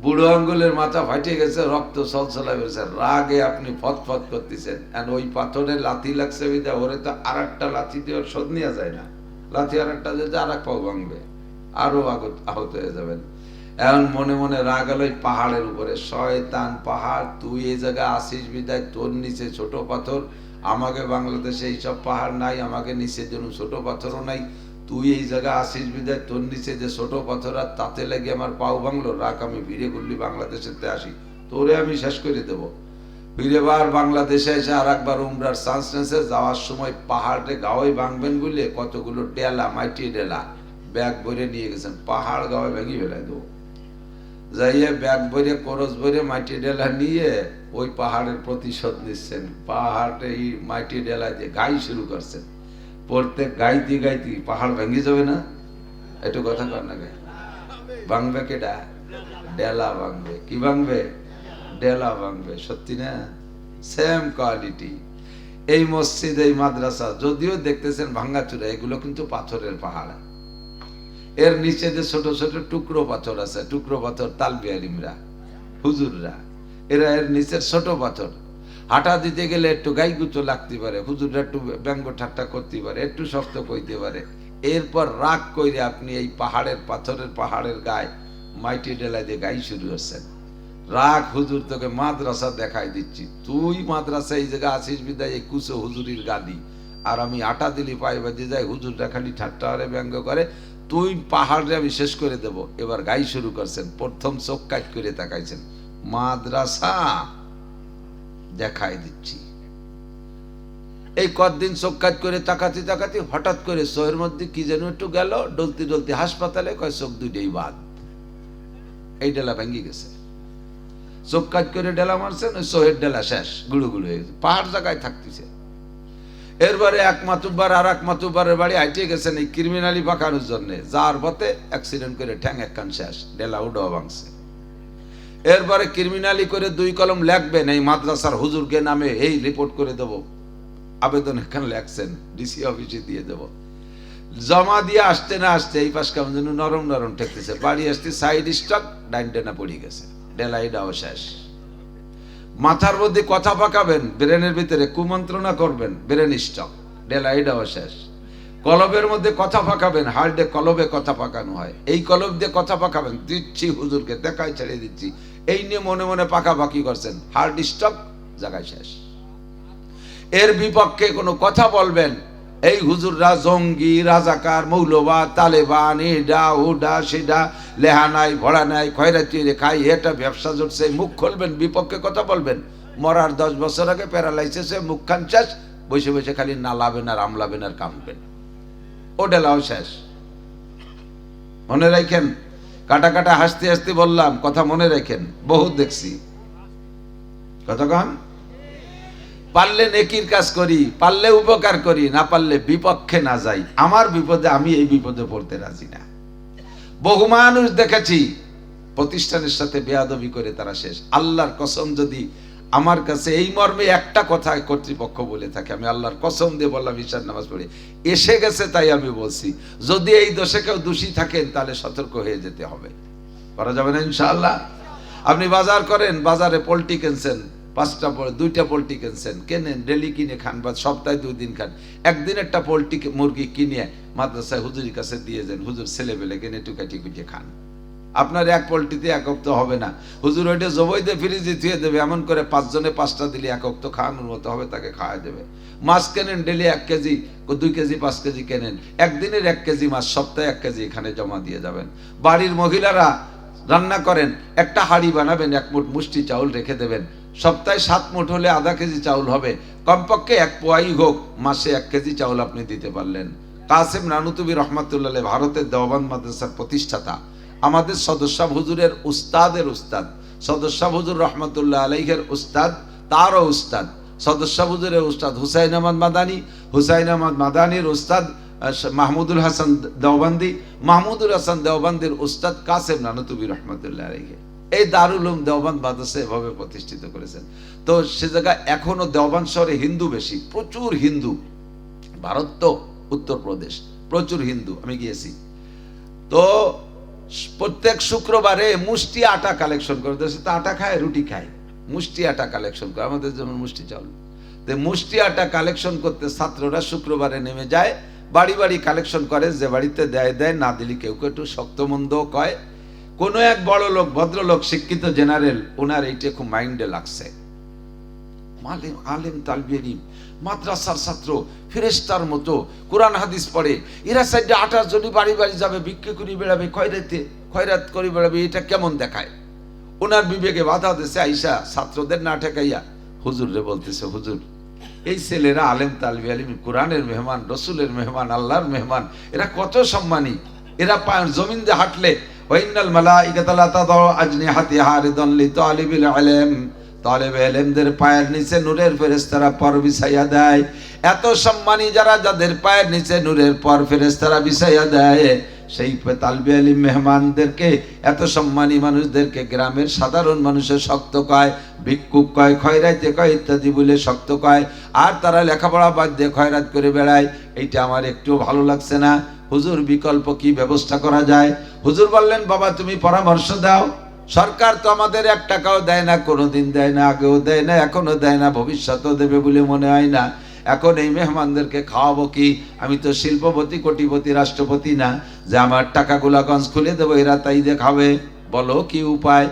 বুড়ো আঙ্গুলের মাথা ফাটে গেছে, রক্ত চলচলা গেছে, রাগে আপনি ফতফত করতেছেন। ওই পাথরে লাথি লাগছে, ওরে তো আর একটা লাথি দিয়ে শোধ নেওয়া যায় না, লাথি আর একটা দিয়ে আর এক পাও ভাঙবে, আরো আহত হয়ে যাবেন। এখন মনে মনে রাগ হলো পাহাড়ের উপরে, শয়তান পাহাড়, তুই এই জায়গায় আসিস বিদায়, তোর নিচে ছোট পাথর, আমাকে বাংলাদেশে এইসব পাহাড় নাই, আমাকে নিচের জন্য ছোট পাথরও নাই, তুই এই জায়গা আসিস বিদায় তোর নিচে যে ছোট পাথর আর তাতে লেগে আমার পাও ভাঙলো, রাখ আমি ফিরে করলি বাংলাদেশেতে আসি, তোরে আমি শেষ করে দেব। ফিরেবার বাংলাদেশে এসে আর একবার উমরার চান্স নিয়েছে, যাওয়ার সময় পাহাড়ে গাওয়াই ভাঙবেন বলে কতগুলো ডেলা, মাটি ডেলা ব্যাগ ভরে নিয়ে গেছেন, পাহাড় গাওয়ায় ভেঙে ফেলাই দেবো। যাইয়ে ব্যাগ ভরে করজ ভরে মাটি ডেলা নিয়ে ওই পাহাড়ের প্রতিশোধ নিচ্ছেন। পাহাড়ে এই মাটি ডেলা দিয়ে গাই শুরু করছেন, প্রত্যেক গাইতে গাইতে পাহাড় ভেঙে যাবে না? একটু কথা কর না, গাই ভাঙবে কেডা? ডেলা ভাঙবে। কি ভাঙবে? ডেলা ভাঙবে। সত্যি না? Same quality. এই মসজিদ, এই মাদ্রাসা যদিও দেখতেছেন ভাঙ্গাচুরা, এগুলো কিন্তু পাথরের পাহাড়। এর নিচে যে ছোট ছোট টুকরো পাথর আছে, টুকরো পাথর তালবি আলিমরা, হুজুররা, এরা এর নিচের ছোট পাথর। হাঁটা দিতে গেলে একটু গাইগুতো লাগতে পারে, হুজুররা একটু ব্যঙ্গ ঠাট্টা করতে পারে, একটু শক্ত কইতে পারে। এরপর রাগ কইরে আপনি এই পাহাড়ের পাথরের পাহাড়ের গায়ে মাটি ডেলা দিয়ে গাই শুরু হচ্ছেন। রাগ, হুজুর তোকে মাদ্রাসা দেখাই দিচ্ছি, তুই মাদ্রাসা এই জায়গা আসিস বিদায় এই কুচো হুজুরির গাদি, আর আমি আটা দিলি পায়ে বাজে যাই, হুজুররা খালি ঠাট্টা করে ব্যঙ্গ করে, তুই পাহাড়ে আমি শেষ করে দেব। এবার গাই শুরু করছেন, প্রথম চোখ কাজ করে তাকাইছেন, মাদ্রাসা দেখাই দিচ্ছি। এই কতদিন চোখ কাজ করে তাকাতে তাকাতে হঠাৎ করে চোখের মধ্যে কি যেন একটু গেল, ডলতে ডলতে হাসপাতালে, কয় চোখ দুইটাই বাদ, এই ডেলা ভেঙে গেছে। চোখ কাজ করে ডেলা মারছেন, ওই চোখের ডেলা শেষ, গুড়ু গুড়ু হয়ে গেছে, পাহাড় জায়গায় থাকতেছে। এরবারে এক মাতুব্বার আর এক মাতুব্বারের বাড়ি হাইটে গেছেন এই ক্রিমিনালি পাকানোর জন্য, যার পথে অ্যাক্সিডেন্ট করে ঠ্যাং একখান শেষ, ডেলা উডাও ভাঙছে। এরপরে ক্রিমিনালি করে 2 কলম লেখবেন, এই মাদ্রাসার হুজুরকে নামে এই রিপোর্ট করে দেব, আবেদন এখানে লেখছেন, ডিসি অফিসে দিয়ে দেব। জমা দিয়ে আসতে না আসতে এই পাশ কেমন যেন নরম নরম ঠেকতেছে, বাড়ি আসতে সাইড স্টক ডাইন টেনা পড়ে গেছে, ডেলা এটাও শেষ। মাথার মধ্যে কথা পাকাবেন, ব্রেনের ভিতরে কুমন্ত্রণা করবেন, ব্রেন স্টক, ডেলা এটাও শেষ। কলবের মধ্যে কথা পাকাবেন, হার্ডে কলবে কথা পাকানো হয়, এই কলব দিয়ে কথা পাকাবেন, দিচ্ছি হুজুরকে দেখাই ছেড়ে দিচ্ছি, এই নিয়ে মনে মনে পাকাপাকি করছেন, হার্ড স্টক, জায়গায় শেষ। এর বিপক্ষে কোনো কথা বলবেন, এই হুজুররা জঙ্গি, রাজাকার, মৌলবাদ, তালেবান, এডা ওডা সেডা, লেহা নাই, ভরা নাই, খয়রাতি খাই, এটা ব্যবসা জুটছে, মুখ খুলবেন, বিপক্ষে কথা বলবেন। মরার 10 বছর আগে প্যারালাইসিসে মুখ খান শেষ, বসে বসে খালি নালাবেন আর আমলাবেন আর কামবেন, ও ডেলাও শেষ। মনে রাখেন, কাটা কাটা হাসতে হাসতে বললাম, কথা মনে রাখেন, বহুত দেখছি। কতক্ষণ পারলে নেকির কাজ করি, পারলে উপকার করি, না পারলে বিপক্ষে না যাই। আমার বিপদে আমি এই বিপদে পড়তে রাজি না। বহু মানুষ দেখেছি প্রতিষ্ঠানের সাথে বেয়াদবি করে তারা শেষ। আল্লাহর কসম, যদি আমার কাছে এই মর্মে একটা কথা কর্তৃপক্ষ বলে থাকে, আমি আল্লাহর কসম দিয়ে বললাম, ঈশার নামাজ পড়ে এসে গেছে তাই আমি বলছি, যদি এই দোষে কেউ দোষী থাকেন তাহলে সতর্ক হয়ে যেতে হবে, করা যাবে না ইনশাআল্লাহ। আপনি বাজার করেন, বাজারে পোল্ট্রি কিনছেন, 2টা পোল্ট্রি কিনছেন, কেনেন, ডেলি কিনে খান, বা সপ্তাহে 2 দিন খান। একদিন একটা পোল্ট্রি মুরগি কিনে মাদ্রাসায় হুজুরের কাছে দিয়ে যান, হুজুর ছেলেবেলে কিনে টুকাটি কুটিয়ে খান। আপনার এক পোল্ট্রিতে এক অক্ত হবে না, হুজুর ওইটা জবই দিয়ে ফ্রিজে ধুয়ে দেবে, এমন করে 5 জনে 5টা দিলে এক অক্ত খাওয়ানোর মতো হবে, তাকে খাওয়া দেবে। মাছ কেনেন, ডেলি 1 কেজি, 2 কেজি, 5 কেজি কেনেন, একদিনের 1 কেজি মাছ সপ্তাহে 1 কেজি এখানে জমা দিয়ে যাবেন। বাড়ির মহিলারা রান্না করেন, একটা হাঁড়ি বানাবেন, 1 মুঠ মুষ্টি চাউল রেখে দেবেন, সপ্তাহে 7 মুঠ হলে আধা কেজি চাউল হবে, কমপক্ষে 1 পোয়াই হোক, মাসে 1 কেজি চাউল আপনি দিতে পারলেন। কাসেম নানুতুবি রহমাতুল্লাহ, ভারতের দেওবন্দ মাদ্রাসার প্রতিষ্ঠাতা, আমাদের সদস্য হুজুরের উস্তাদের উস্তাদ, সদস্য হুজুর রহমতুল্লাহ আলাইহের উস্তাদ, তারও উস্তাদ, সদস্য হুজুরের উস্তাদ হুসাইন আহমদ মাদানী, হুসাইন আহমদ মাদানীর উস্তাদ মাহমুদুল হাসান দেওবন্দি, মাহমুদুল হাসান দেওবন্দির উস্তাদ কাসেম নানুতুবি রহমতুল্লাহ আলাইহি। এই দারুল উলুম দেওবন্দ মাদ্রাসা এভাবে প্রতিষ্ঠিত করেছেন। তো সে জায়গায় এখনো দেওবন্দ শহরে হিন্দু বেশি, প্রচুর হিন্দু। ভারত তো উত্তরপ্রদেশ, প্রচুর হিন্দু, আমি গিয়েছি। তো প্রত্যেক শুক্রবারে মুষ্টি আটা কালেকশন করে, দেশে তো আটা খায়, রুটি খায়, মুষ্টি আটা কালেকশন করে, আমাদের যেমন মুষ্টি চাউল। তো মুষ্টি আটা কালেকশন করতে ছাত্ররা শুক্রবারে নেমে যায়, বাড়ি বাড়ি কালেকশন করে, যে বাড়িতে দেয় দেয়, না দিলি কেউ কেউ একটু শক্তমন্দ কয়। কোনো এক বড় লোক, ভদ্রলোক, শিক্ষিত জেনারেল, ওনার এইটা খুব মাইন্ডে লাগছে। মালিম আলেম তালবে ইলম, মাদ্রাসার ছাত্র, ফেরেশতার মতো কোরআন হাদিস পড়ে, এরা সাইডে 28 জনই বাড়ি বাড়ি যাবে, ভিক্ষে করে বেড়াবে, খয়রাত করে বেড়াবে, এটা কেমন দেখায়? ওনার বিবেকে বাধা দিচ্ছে, আইসা ছাত্রদের না ঠেকাইয়া হুজুরে বলতেছে, হুজুর এই ছেলেরা আলেম তালবে ইলম, কোরআনের মেহমান, রসুলের মেহমান, আল্লাহর মেহমান, এরা কত সম্মানী, এরা জমিন দিয়ে হাঁটলে ওয়াইনাল মালাইকাতা লা তাদাউ আজনিহাতিহা রিদান লিতালিবিল ইলম, তালেবে ইলমদের পায়ের নিচে নূরের ফেরেশতারা পর বিছাইয়া দেয়। এত সম্মানী যারা, যাদের পায়ের নিচে নূরের পর ফেরেশতারা বিছাইয়া দেয়, সেই তালবে ইলম মেহমানদেরকে, এত সম্মানী মানুষদেরকে গ্রামের সাধারণ মানুষের শক্ত কয়, ভিক্ষুক কয়, খয়রাইতে কয়, ইত্যাদি বলে শক্ত কয়, আর তারা লেখাপড়া বাদ দিয়ে খয়রাত করে বেড়ায়। এইটা আমার একটু ভালো লাগছে না। হুজুর বিকল্প কি ব্যবস্থা করা যায়? হুজুর বললেন, বাবা তুমি পরামর্শ দাও। সরকার তো আমাদের 1 টাকাও দেয় না, কোনোদিন দেয় না, আগেও দেয় না, এখনো দেয় না, ভবিষ্যতেও দেবে বলে মনে হয় না। এখন এই মেহমানদেরকে খাওয়াবো কি? আমি তো শিল্পপতি, কোটিপতি, রাষ্ট্রপতি না যে আমার টাকাগুলা গঞ্জ খুলে দেবো, এরা তাই দেখাবে। বলো কি উপায়?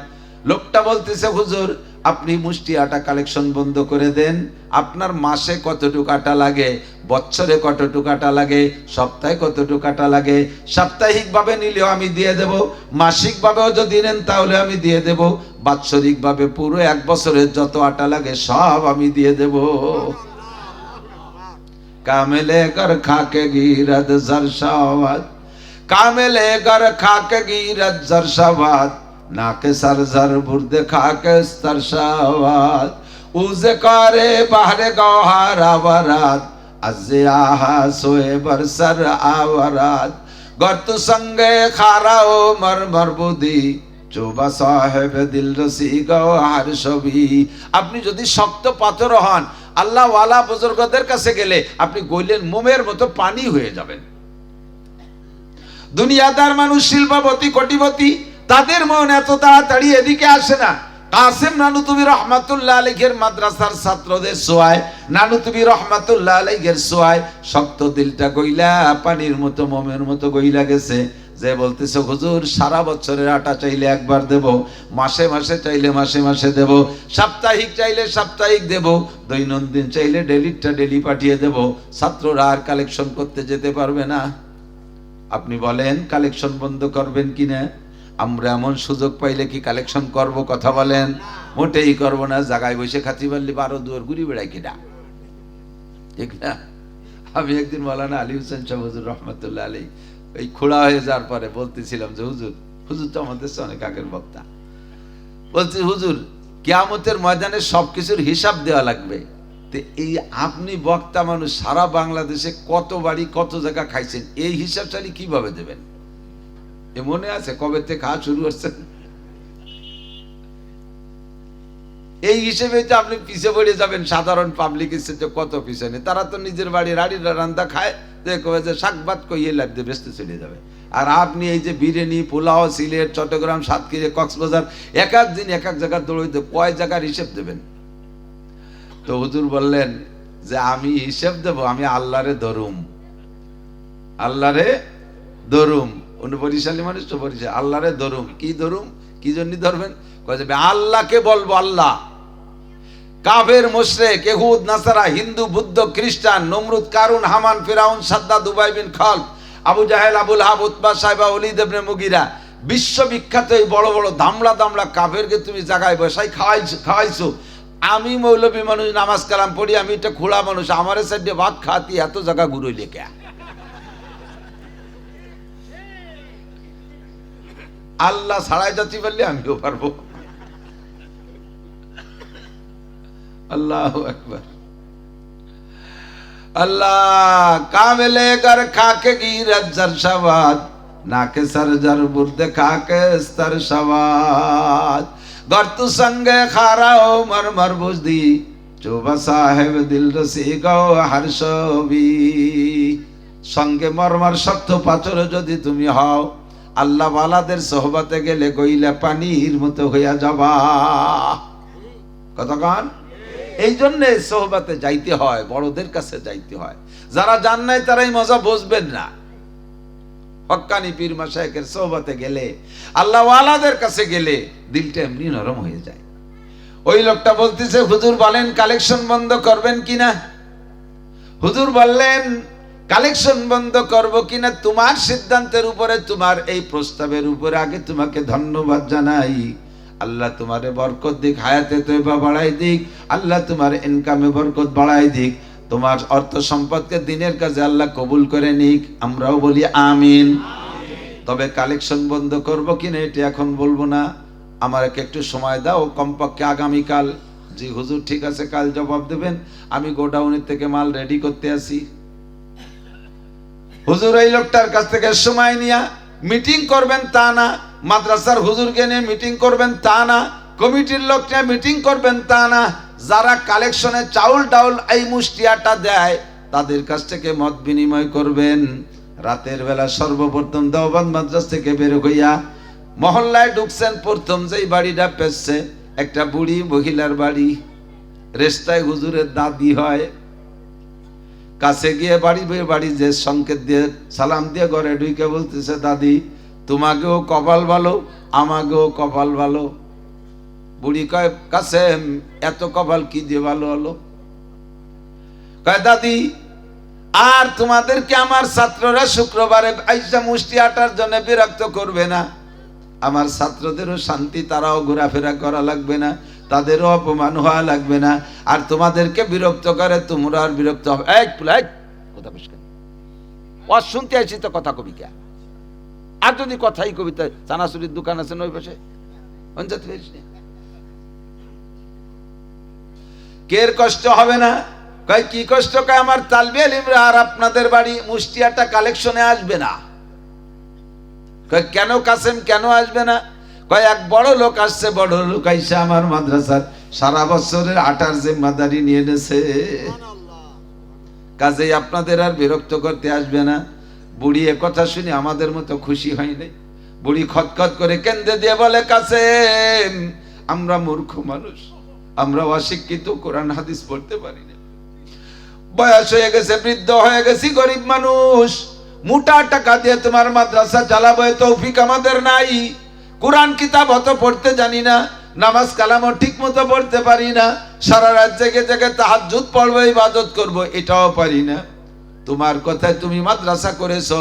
লোকটা বলতেছে, হুজুর আপনি মুষ্টি আটা কালেকশন বন্ধ করে দেন। আপনার মাসে কতটুকু আটা লাগে, বছরে কতটুকু আটা লাগে, সপ্তাহে কতটুকু আটা লাগে, সাপ্তাহিকভাবে নিলেও আমি দিয়ে দেব, মাসিকভাবেও যদি নেন তাহলে আমি দিয়ে দেব, বাৎসরিকভাবে পুরো 1 বছরের যত আটা লাগে সব আমি দিয়ে দেব। কামেলে গর খাকে গিরদ জরশাওয়াত, কামেলে গর খাকে গিরদ জরশাওয়াত, নাকে সরজর বুর্দে খাকে স্তরশাওয়াত, উজে করে বাহরে গওহার আওয়ারাত, আজে আহা সোয়ে বরসর আওয়ারাত, গর্ত সঙ্গে খারাও মরমর বুদি, চোবা সাহেব দিল রসি গওহার ছবি। আপনি যদি শক্ত পাথর হন, আল্লাহ ওয়ালা বুজুর্গদের কাছে গেলে আপনি গইলেন মোমের মতো পানি হয়ে যাবেন। দুনিয়াদার মানুষ, শিল্পপতি, কোটিপতি, তাদের মন এত তাড়াতাড়ি এদিকে আসে না। কাসেম নানুতুবি রহমাতুল্লাহ আলাইহির মাদ্রাসার ছাত্রদের সোয়ায়, নানুতুবি রহমাতুল্লাহ আলাইহির সোয়ায় শক্ত দিলটা গইলা পানির মতো, মোমের মতো গইলা গেছে। যে বলতেছে, হুজুর সারা বছরের আটা চাইলে একবার দেব, মাসে মাসে চাইলে মাসে মাসে দেব, সাপ্তাহিক চাইলে সাপ্তাহিক দেব, দৈনন্দিন চাইলে ডেলিটা ডেলি পাঠিয়ে দেব। ছাত্ররা আর কালেকশন করতে যেতে পারবে না। আপনি বলেন কালেকশন বন্ধ করবেন কিনা? আমরা এমন সুযোগ পাইলে কি কালেকশন করব? কথা বলেন। মোটেই করব না। জায়গায় বসে খাতি পারলে 12 দুয়ার ঘুরি বেড়াই কিনা, ঠিক না? আমি একদিন মাওলানা আলী হোসেন শাহ হুজুর রহমতুল্লাহ আলাইহি এই খোড়া হয়ে যাওয়ার পরে বলতেছিলাম যে, হুজুর তো আমাদের অনেক আগের বক্তা, বলছি হুজুর কিয়ামতের ময়দানে সবকিছুর হিসাব দেওয়া লাগবে। তো এই আপনি বক্তা মানুষ, সারা বাংলাদেশে কত বাড়ি কত জায়গা খাইছেন, এই হিসাব চালি কিভাবে দেবেন? এ মনে আছে কবে থেকে খাওয়া শুরু করছেন? এই হিসেবে যে আপনি পিছিয়ে পড়ে যাবেন, সাধারণ পাবলিক হিসেবে কত পিছনে। তারা তো নিজের বাড়ির রান্না খায়, দেখবে যে শাকবাদ কইয়ে লাভ দিয়ে ব্যস্ত চলে যাবে। আর আপনি এই যে বিরিয়ানি, পোলাও, সিলেট, চট্টগ্রাম, সাতক্ষীরা, কক্সবাজার, এক এক দিন এক এক জায়গায় দৌড়াইতে, কয় জায়গার হিসেব দেবেন? তো হুজুর বললেন যে আমি হিসেব দেব, আমি আল্লাহরে ধরুম, আল্লাহরে ধরুম। উনি বরিশালী মানুষ তো, বরিশাল, আল্লাহরে ধরুম। কি ধরুম? কি জন্য ধরবেন? আল্লাহকে বলবো আল্লাহ। কাফের, মুশরিক, ইহুদ, নাসারা, হিন্দু, বুদ্ধ, খ্রিস্টান, নমরুদ, কারুন, হামান, ফিরাউন, সাদ্দাদ, উবাই বিন খালদ, আবু জাহেল, Abul hub, Utba, Saiba, Walid ইবনে মুগিরা, বিশ্ববিখ্যাত এই বড় বড় দামড়া দামড়া কাফেরকে তুমি জায়গায় বসাই খাওয়াইছো। আমি মৌলবী মানুষ, নামাজ কালাম পড়ি, আমি একটা খোলা মানুষ, আমার সাইডে ভাত খাতি এত জায়গা ঘুরই লেখা। আল্লাহ ছাড়াই যাচ্ছি বললে আমিও পারবো। আল্লাহু আকবার। আল্লাহ কামেলে গর খাকে গিরত জরশাওয়াত, নাকে সরজর বুর্দে খাকে স্তরশাওয়াত, গর্তু সঙ্গে খারাও মরমর বুজদি, চোবা সাহেব দিল রসি গওহার ছবি। সঙ্গে মরমর শক্ত পাথর যদি তুমি হও, আল্লাহ ওয়ালাদের সোহবতে গেলে গইলা পানির মতো হইয়া যাবা। কতক্ষণ? এই জন্য সোহবতে যাইতে হয়, বড়দের কাছে যাইতে হয়। যারা জান নাই তারাই মজা বুঝবেন না। হক্কানি পীর মাশায়েখের সোহবতে গেলে, আল্লাহ ওয়ালাদের কাছে গেলে দিলটা এমনি নরম হয়ে যায়। ওই লোকটা বলতেছে, হুজুর বলেন কালেকশন বন্ধ করবেন কিনা? হুজুর বললেন, কালেকশন বন্ধ করব কিনা তোমার সিদ্ধান্তের উপরে, তোমার এই প্রস্তাবের উপরে আগে তোমাকে ধন্যবাদ জানাই। আল্লাহ তোমারে বরকত দিক, হায়াতে তয়বা বাড়াই দিক, আল্লাহ তোমার ইনকামে বরকত বাড়াই দিক, তোমার অর্থ সম্পদকে দিনের কাজে আল্লাহ কবুল করে নিক। আমরাও বলি আমিন। তবে কালেকশন বন্ধ করব কিনা এটা এখন বলবো না, আমাকে একটু সময় দাও, কমপক্ষে আগামীকাল। জি হুজুর ঠিক আছে, কাল জবাব দেবেন, আমি গোডাউনের থেকে মাল রেডি করতে আসি। হুজুর এই লোকটার কাছ থেকে সময় নিয়ে মিটিং করবেন তা না, মাদ্রাসার হুজুরকে নিয়ে মিটিং করবেন তা না, কমিটির লোক নিয়ে মিটিং করবেন তা না, যারা কালেকশনে চাউল ডাউল এই মুষ্টিয়াটা দেয় তাদের কাছ থেকে মত বিনিময় করবেন। রাতের বেলা সর্বপ্রথম দেওবন্দ মাদ্রাসা থেকে বের হইয়া মহল্লায় ঢুকছেন, প্রথম যেই বাড়িটা পেয়েছে একটা বুড়ি মহিলার বাড়ি, রেস্তায় হুজুরের দাদি হয়। কাছে গিয়ে বাড়ি যে সংকেত দিয়ে সালাম দিয়ে ঘরে ঢুকে বলতেছে, দাদি তোমাকেও কপাল ভালো, আমাকেও কপাল ভালো। বুড়ি কয়, কাছে এত কপাল কি দিয়ে ভালো হলো? কয়, দাদি আর তোমাদেরকে আমার ছাত্ররা শুক্রবারে আইসা মুষ্টি আটার জন্য বিরক্ত করবে না, আমার ছাত্রদেরও শান্তি, তারাও ঘোরাফেরা করা লাগবে না, তাদেরও অপমান হওয়া লাগবে না, আর তোমাদেরকে বিরক্ত করে তোমরা আর বিরক্ত হবে। কথা বুঝকেন, শুনতে আইছি তো কথা কবি কে? আর যদি কথাই কবিতা, চানাচুরির দোকান আছে নই পাশে, কের কষ্ট হবে না? কয় কি কষ্ট? কয় আমার তালবে আলিমরা আর আপনাদের বাড়ি মুষ্টিয়াটা কালেকশনে আসবে না। কয় কেন কাসেম, কেন আসবে না? কয় এক বড় লোক আসছে, বড় লোক আইসে আমার মাদ্রাসার সারা বছরের আটার জিম্মাদারি নিয়ে নেছে, কাজেই আপনাদের আর বিরক্ত করতে আসবে না। বুড়ি এ কথা শুনে আমাদের মতো খুশি হয়নি। বুড়ি খতখত করে কেন্দ্রে দিয়ে বলে, কাসেম আমরা মূর্খ মানুষ, আমরা অশিক্ষিত, কোরআন হাদিস পড়তে পারি না, বয়স হয়ে গেছে, বৃদ্ধ হয়ে গেছি, গরিব মানুষ, মোটা টাকা দিয়ে তোমার মাদ্রাসা চালাবো তৌফিক আমাদের নাই, কোরআন কিতাব অত পড়তে জানি না, নামাজ কালামও ঠিক মতো পড়তে পারি না, সারা রাত জেগে জেগে তাহাজ্জুদ পড়বো, ইবাদত করবো, এটাও পারি না। তোমার কথায় তুমি মাদ্রাসা করেছো,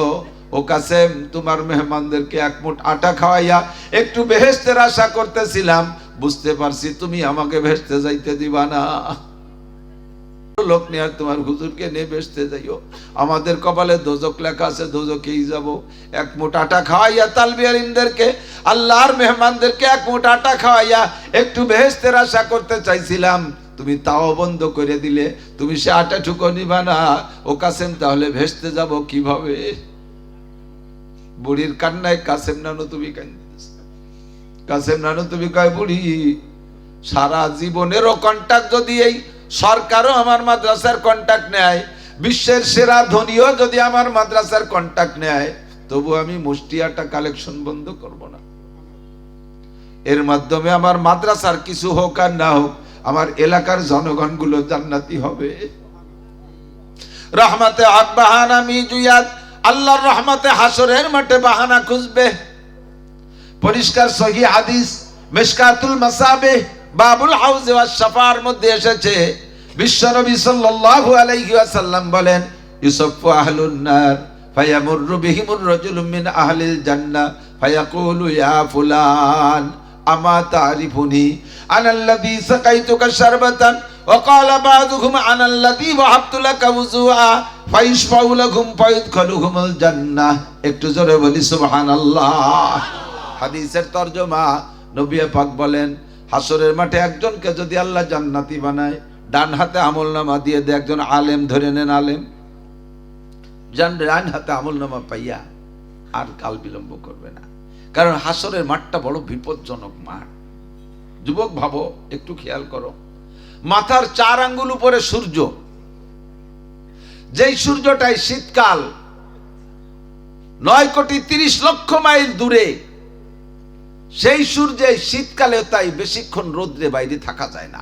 ও কাসেম তোমার মেহমানদেরকে এক মুঠ আটা খাওয়াইয়া একটু বেহেশতের আশা করতেছিলাম, বুঝতে পারছি তুমি আমাকে বেহেশতে যাইতে দিবা না। লোক নিয়ে তোমার হুজুরকে নিয়ে বেসতে যাইও, আমাদের কপালে দোজক লেখা আছে, দোজকেই যাব। এক মুঠ আটা খাওয়াইয়া তালবি আলিমদেরকে, আল্লাহর মেহমানদেরকে এক মুঠ আটা খাওয়াইয়া একটু বেহেশতের আশা করতে চাইছিলাম, তুমি তাও বন্ধ করে দিলে, তুমি সে আটা ঠুকো নিবা না। ও কাসেম তাহলে ভেস্তে যাব কিভাবে? বুড়ির কান্নায় কাসেম নানু তুমি কান্দিস, কাসেম নানু তুমি কয়, বুড়ি সারা জীবনেরও কন্টাক্ট যদি এই সরকারও আমার মাদ্রাসার কন্টাক্ট নেয়, বিশ্বের সেরা ধনীও যদি আমার মাদ্রাসার কন্টাক্ট নেয়, তবু আমি মুষ্টিয়াটা কালেকশন বন্ধ করব না। এর মাধ্যমে আমার মাদ্রাসার কিছু হোক আর না হোক, আমার এলাকার জনগণগুলো জান্নাতি হবে। রহমতে হক বাহানা মিজুয়াত, আল্লাহর রহমতে হাসরের মাঠে বাহানা খুঁজবে। পরিষ্কার সহিহ হাদিস মিশকাতুল মাসাবিহ বাবুল হাউজ ওয়াস শাফার মধ্যে এসেছে, বিশ্বনবী সাল্লাল্লাহু আলাইহি ওয়াসাল্লাম বলেন, ইউসুফু আহলুন নার ফায়ামুরু বিহিমুর রাজুলুম মিন আহলিল জান্নাহ ফায়াকুলু ইয়া ফুলান আমা তারিফুনি আনাল্লাযী সাকাইতুকা শারবাতান ওয়া ক্বালা বাযুহুম আনাল্লাযী ওয়াহাবতু লাকা ওযুআ ফাইশফাউ লাহুম ফায়ুদখিলুহুমুল জান্নাহ। একটু জোরে বলি সুবহানাল্লাহ। হাদিসের তরজমা, নবী পাক বলেন, হাসরের মাঠে একজনকে যদি আল্লাহ জান্নাতি বানায়, ডান হাতে আমলনামা দিয়ে দেয়, একজন আলেম ধরে নেন, আলেম ডান হাতে আমলনামা পাইয়া আর কাল বিলম্ব করবে না, কারণ হাসরের মাঠটা বড় বিপজ্জনক মাঠ। যুবক ভাবো, একটু খেয়াল করো, মাথার 4 আঙ্গুল উপরে সূর্য, যেই সূর্যটাই শীতকাল 9,30,00,000 মাইল দূরে, সেই সূর্যে শীতকালে তাই বেশিক্ষণ রোদ্রে বাইরে থাকা যায় না।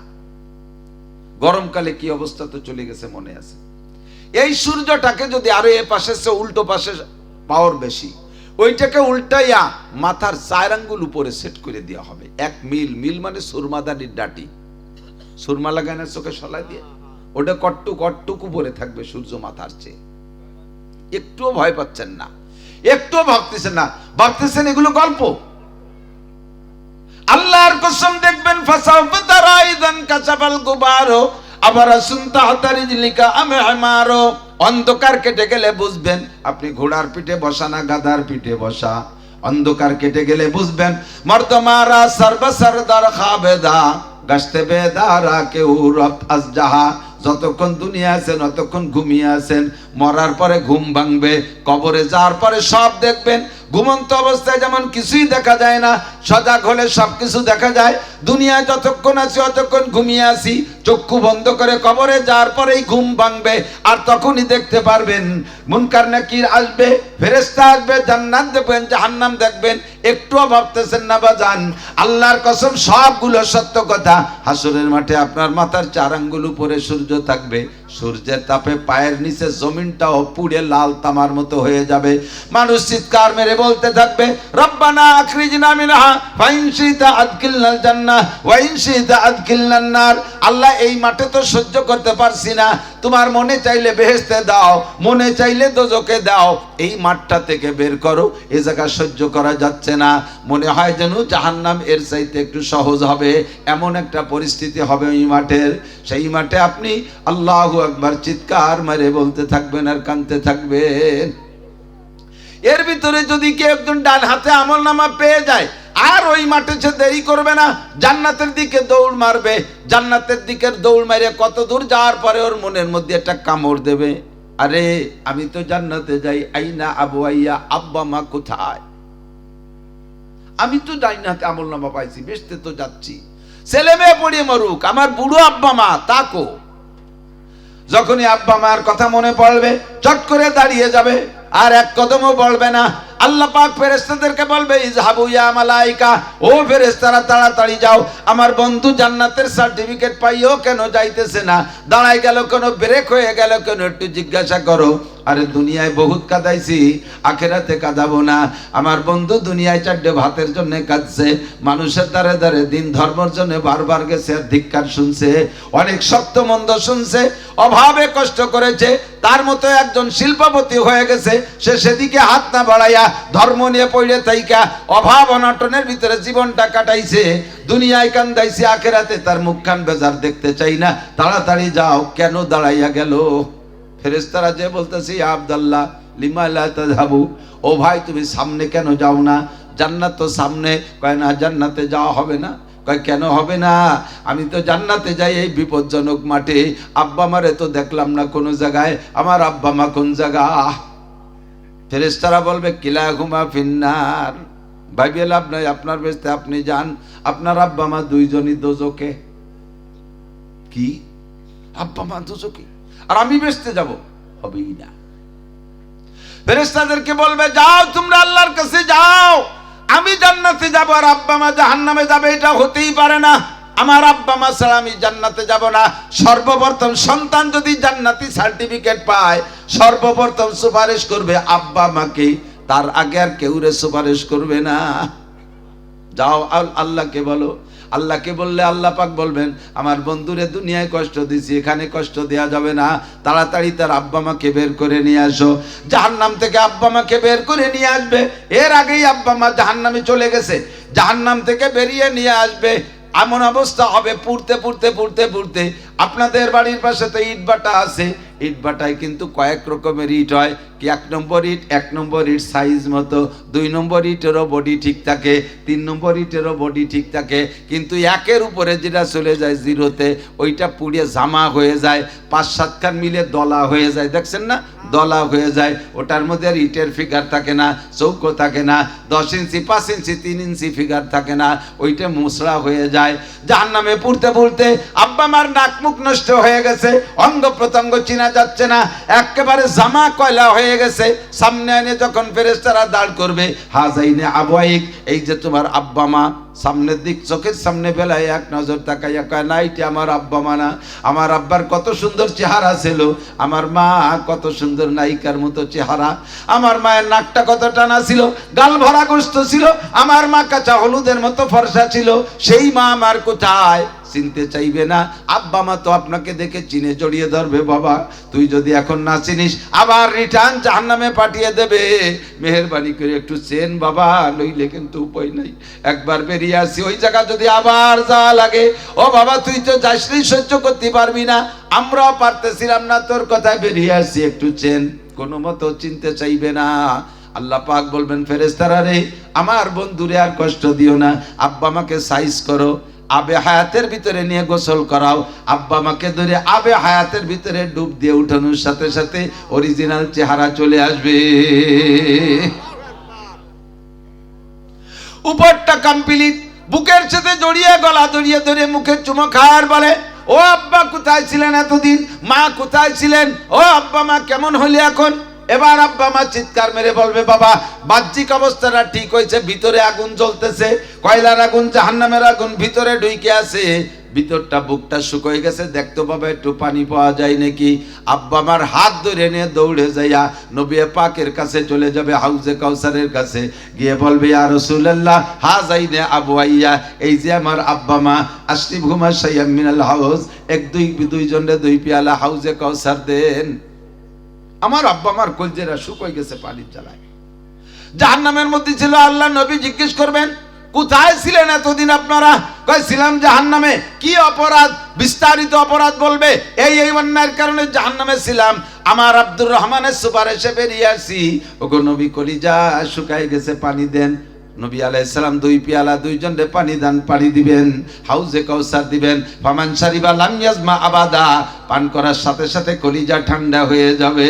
গরমকালে কি অবস্থা তো চলে গেছে, মনে আছে। এই সূর্যটাকে যদি আরো এ পাশে উল্টো পাশে পাওয়ার বেশি, ওইটাকে উল্টাইয়া মাথার 4 আঙ্গুল উপরে সেট করে দেওয়া হবে। 1 মিল, মিল মানে সুরমাদানির ডাটি, সুরমা লাগায় না চোখে সলাই দিয়ে, ওটা কট্টুকু পরে থাকবে সূর্য মাথার চেয়ে। একটুও ভয় পাচ্ছেন না, একটুও ভাবতেছেন না, ভাবতেছেন এগুলো গল্প। আল্লাহর কসম দেখবেন ফাসাউফা তারাইদান কাসাবাল গুবারো আবার সুনতা হাতারিজলিকা আমে আমারো। অন্ধকার কেটে গেলে বুঝবেন আপনি ঘোড়ার পিঠে বসা না গাধার পিঠে বসা। অন্ধকার কেটে গেলে বুঝবেন মর্দমারা সর্বসরদার খাবেদা গাছতে বেদারা কেউ রত আজজাহা। যতক্ষণ দুনিয়া আছেন ততক্ষণ ঘুমিয়ে আছেন, মরার পরে ঘুম ভাঙবে, কবরে যাওয়ার পরে সব দেখবেন। ঘুমন্ত অবস্থায় যেমন কিছুই দেখা যায় না, সজাগ হলে সবকিছু দেখা যায়। দুনিয়ায় যতক্ষণ আছি ততক্ষণ ঘুমিয়ে আছি, চক্ষু বন্ধ করে কবরে যাওয়ার পরেই ঘুম ভাঙবে, আর তখনই দেখতে পারবেন মুনকার নাকির আসবে, ফেরেশতা আসবে, জান্নাত দেখবেন, জাহান্নাম দেখবেন। একটুও ভাবতেছেন না বাজান? আল্লাহর কসম সবগুলো সত্য কথা। হাসরের মাঠে আপনার মাথার 4 আঙ্গুল উপরে সূর্য থাকবে, সূর্যের তাপে পায়ের নিচে জমিনটাও পুড়ে লাল তামার মতো হয়ে যাবে। মানুষ চিৎকার মেরে বলতে থাকবে রব্বানা আখরিজনা মিনহা ফাইন শিতা আদখিলনাল জান্নাহ ওয়া ইন শিতা আদখিলনান নার। আল্লাহ এই মাঠে তো সহ্য করতে পারছি না, তোমার মনে চাইলে বেহেশতে দাও, মনে চাইলে দোজখে দাও, এই মাঠটা থেকে বের করো, এই জায়গা সহ্য করা যাচ্ছে না। মনে হয় যেন জাহান্নাম এর চাইতে একটু সহজ হবে, এমন একটা পরিস্থিতি হবে ওই মাঠের। সেই মাঠে আপনি আল্লাহু আকবার চিৎকার মেরে বলতে থাকবেন আর কাঁদতে থাকবেন। এর ভিতরে যদি কেউ একজন ডান হাতে আমলনামা পেয়ে যায়, আর ওই মাঠে সে দেরি করবে না, জান্নাতের দিকে দৌড় মারবে। জান্নাতের দিকে দৌড় মারে কত দূর যাওয়ার পরে ওর মনের মধ্যে একটা কামড় দেবে, আরে আমি তো জান্নাতে যাই, আইনা আবু আইয়া, আব্বা মা কোথায়? আমি তো জান্নাতে আমলনামা পাইছি, বেচতে তো যাচ্ছি, ছেলে মেয়ে পড়িয়ে মরুক, আমার বুড়ো আব্বা মা তাকো। যখনই আব্বা মার কথা মনে পড়বে চট করে দাঁড়িয়ে যাবে, আর এক কদমও বলবে না। আল্লাহ পাক ফেরেশতাদেরকে বলবে ইযহাবু ইয়া মালাইকা, ও ফেরেশতারা তাড়াতাড়ি যাও, আমার বন্ধু জান্নাতের সার্টিফিকেট পাইও কেন যাইতেছে না, দাঁড়াই গেল কেন, ব্রেক হয়ে গেল কেন, একটু জিজ্ঞাসা করো। আরে দুনিয়ায় বহুত কাঁদাইছি, আখেরাতে কাঁদাবো না। আমার বন্ধু দুনিয়ায় 4 ভাতের জন্য কাঁদছে, মানুষের দ্বারে দ্বারে দিন ধর্মের জন্য বারবার গেছে, ধিক্কার শুনছে, অনেক শক্ত মন্দ শুনছে, অভাবে কষ্ট করেছে, তার মতো একজন শিল্পপতি হয়ে গেছে, সে সেদিকে হাত না বাড়াইয়া ধর্ম নিয়ে পড়ে থাইকা অভাব অনটনের ভিতরে জীবনটা কাটাইছে, দুনিয়ায় কান্দাইছে, আখেরাতে তার মুখখান বেজার দেখতে চাই না, তাড়াতাড়ি যাও। কেন দাঁড়াইয়া গেল? ফেরেশতারা যে বলতেছি আব্দুল্লাহ লিমা লা তাযহাবু, ও ভাই তুমি সামনে কেন যাও না, জান্নাত তো সামনে। কয় না, জান্নাতে যাওয়া হবে না। কয় কেন হবে না? আমি তো জান্নাতে যাই এই বিপজ্জনক মাঠে, আব্বা মারে তো দেখলাম না কোনো জায়গায়, আমার আব্বা মা কোন জায়গা? ফেরেশতারা বলবে কিলাহুমা ফিন্নার, ভাইবে লাভ নাই, আপনার বেস্তে আপনি যান, আপনার আব্বা মা দুইজনই দোজখে। কি আব্বা মা দোজখে আর আমি বেস্তে যাব? হবেই না। ফেরেশতাদেরকে বলবে যাও তোমরা আল্লাহর কাছে যাও, আমি জান্নাতে যাব আর আব্বা মা জাহান্নামে যাবে, এটা হতেই পারে না। আমার আব্বা মা ছাড়া আমি জান্নাতে যাব না। সর্বপ্রথম সন্তান যদি জান্নাতি সার্টিফিকেট পায়, সর্বপ্রথম সুপারিশ করবে আব্বা মাকে, তার আগে আর কেউ রে সুপারিশ করবে না। যাও আল্লাহকে বলো। আল্লাহকে বললে আল্লাহ পাক বলবেন আমার বন্ধুরে দুনিয়ায় কষ্ট দিছি, এখানে কষ্ট দেয়া যাবে না, তাড়াতাড়ি তার আব্বা মাকে বের করে নিয়ে আসো। জাহান্নাম থেকে আব্বা মাকে বের করে নিয়ে আসবে, এর আগেই আব্বা মা জাহান্নামে চলে গেছে, জাহান্নাম থেকে বেরিয়ে নিয়ে আসবে। এমন অবস্থা হবে পুড়তে পুড়তে পুড়তে পুড়তে, আপনাদের বাড়ির পাশে তো ইট ভাটা আছে, ইট ভাটায় কিন্তু কয়েক রকমের ইট হয়, কি 1 নম্বর ইট 1 নম্বর ইট সাইজ মতো, 2 নম্বর ইটেরও বডি ঠিক থাকে, 3 নম্বর ইটেরও বডি ঠিক থাকে, কিন্তু 1-এর উপরে যেটা চলে যায় 0-তে, ওইটা পুড়িয়ে জামা হয়ে যায়, 5-7 খান মিলে দলা হয়ে যায়, দেখছেন না, দলা হয়ে যায়। ওটার মধ্যে আর ইটের ফিগার থাকে না, চৌকো থাকে না, 10 ইঞ্চি 5 ইঞ্চি 3 ইঞ্চি ফিগার থাকে না, ওইটা মুসরা হয়ে যায়। জাহান্নামে পুড়তে পুড়তে আব্বা মার নাক মুখ নষ্ট হয়ে গেছে, অঙ্গ প্রত্যঙ্গ চিনা যাচ্ছে না, একেবারে জামা কয়লা হয়ে গেছে। সামনে এনে যখন ফেরেশতারা দাঁড় করবে, হাজাইনে আবওয়াইক, এই যে তোমার আব্বা মা, সামনের দিক চোখের সামনে বেলায় এক নজর তাকাইয়া কয় না, এটা আমার আব্বা মা না, আমার আব্বার কত সুন্দর চেহারা ছিল, আমার মা কত সুন্দর নায়িকার মতো চেহারা, আমার মায়ের নাকটা কত টানা ছিল, গাল ভরা গোস্ত ছিল, আমার মা কাঁচা হলুদের মতো ফর্সা ছিল, সেই মা আমার কোথায়? চিনতে চাইবে না। আব্বা মা তো আপনাকে দেখে চিনে জড়িয়ে ধরবে, বাবা তুই যদি এখন না চিনিস আবার রিটার্ন জাহান্নামে পাঠিয়ে দেবে, মেহেরবানি করে একটু চেন বাবা, নইলে কিন্তু উপায় নাই। একবার বেরিয়ে আসি, ওই জায়গা যদি আবার যাওয়া লাগে, ও বাবা তুই তো যাসনি, সহ্য করতে পারবি না, আমরাও পারতেছিলাম না, তোর কথায় বেরিয়ে আসি, একটু চেন। কোনো মতো চিনতে চাইবে না। আল্লাহ পাক বলবেন ফেরেশতারা রে, আমার বন্ধুরে আর কষ্ট দিও না, আব্বা আমাকে সাইজ করো, আবে হায়াতের ভিতরে নিয়ে গোসল করাও, আব্বা আমাকে ধরে আবে হায়াতের ভিতরে ডুব দিয়ে উঠানোর সাথে সাথে অরিজিনাল চেহারা চলে আসবে। উপরটা কমপ্লিট, বুকের সাথে জড়িয়ে গলা জড়িয়ে ধরে মুখে চুমো খাওয়ার বলে, ও আব্বা কোথায় ছিলেন এতদিন, মা কোথায় ছিলেন, ও আব্বা মা কেমন হলি এখন? এবার আব্বা মা চিৎকার মেরে বলবে, বাবা বাহ্যিক অবস্থাটা ঠিক হয়েছে, ভিতরে আগুন জ্বলতেছে, কয়লার আগুন, জাহান্নামের আগুন ভিতরে ঢুকে আছে, ভিতরটা বুকটা শুকিয়ে গেছে, দেখতে পাবে একটু পানি পাওয়া যায় নাকি। আব্বা আমার হাত ধরে নিয়ে দৌড়ে যাইয়া নবী পাকের কাছে চলে যাবে, হাউজে কাউসারের কাছে গিয়ে বলবে, ইয়া রাসূলুল্লাহ হাযাইনে আবওয়াইয়া, এই যে আমার আব্বা মা, আশরিবহুমা শাইয়্যাম মিনাল হাউজ, দুইজনে 2 পেয়ালা হাউজে কাউসার দেন। আমার আব্বা আমার কলজেরা শুকিয়ে গেছে পানির জ্বালায়। জাহান্নামের মধ্যে ছিল। আল্লাহ নবী জিজ্ঞেস করবেন, কোথায় ছিলেন এতদিন আপনারা? কয় ছিলাম জাহান্নামে। কি অপরাধ? বিস্তারিত অপরাধ বলবে, এই অন্যায়ের কারণে জাহান্নামে ছিলাম, আমার আব্দুর রহমানের সুপারিশে বেরিয়ে আসি। ওগো নবী কলিজা শুকায় গেছে, পানি দেন। নবী আলাইহিস সালাম 2 পেয়ালা দুইজনে পানি দান, পানি দিবেন, হাউজে কাউসার দিবেন। ফামান শারিবা লাম ইয়াজমা আবাদা, পান করার সাথে সাথে কলিজা ঠান্ডা হয়ে যাবে।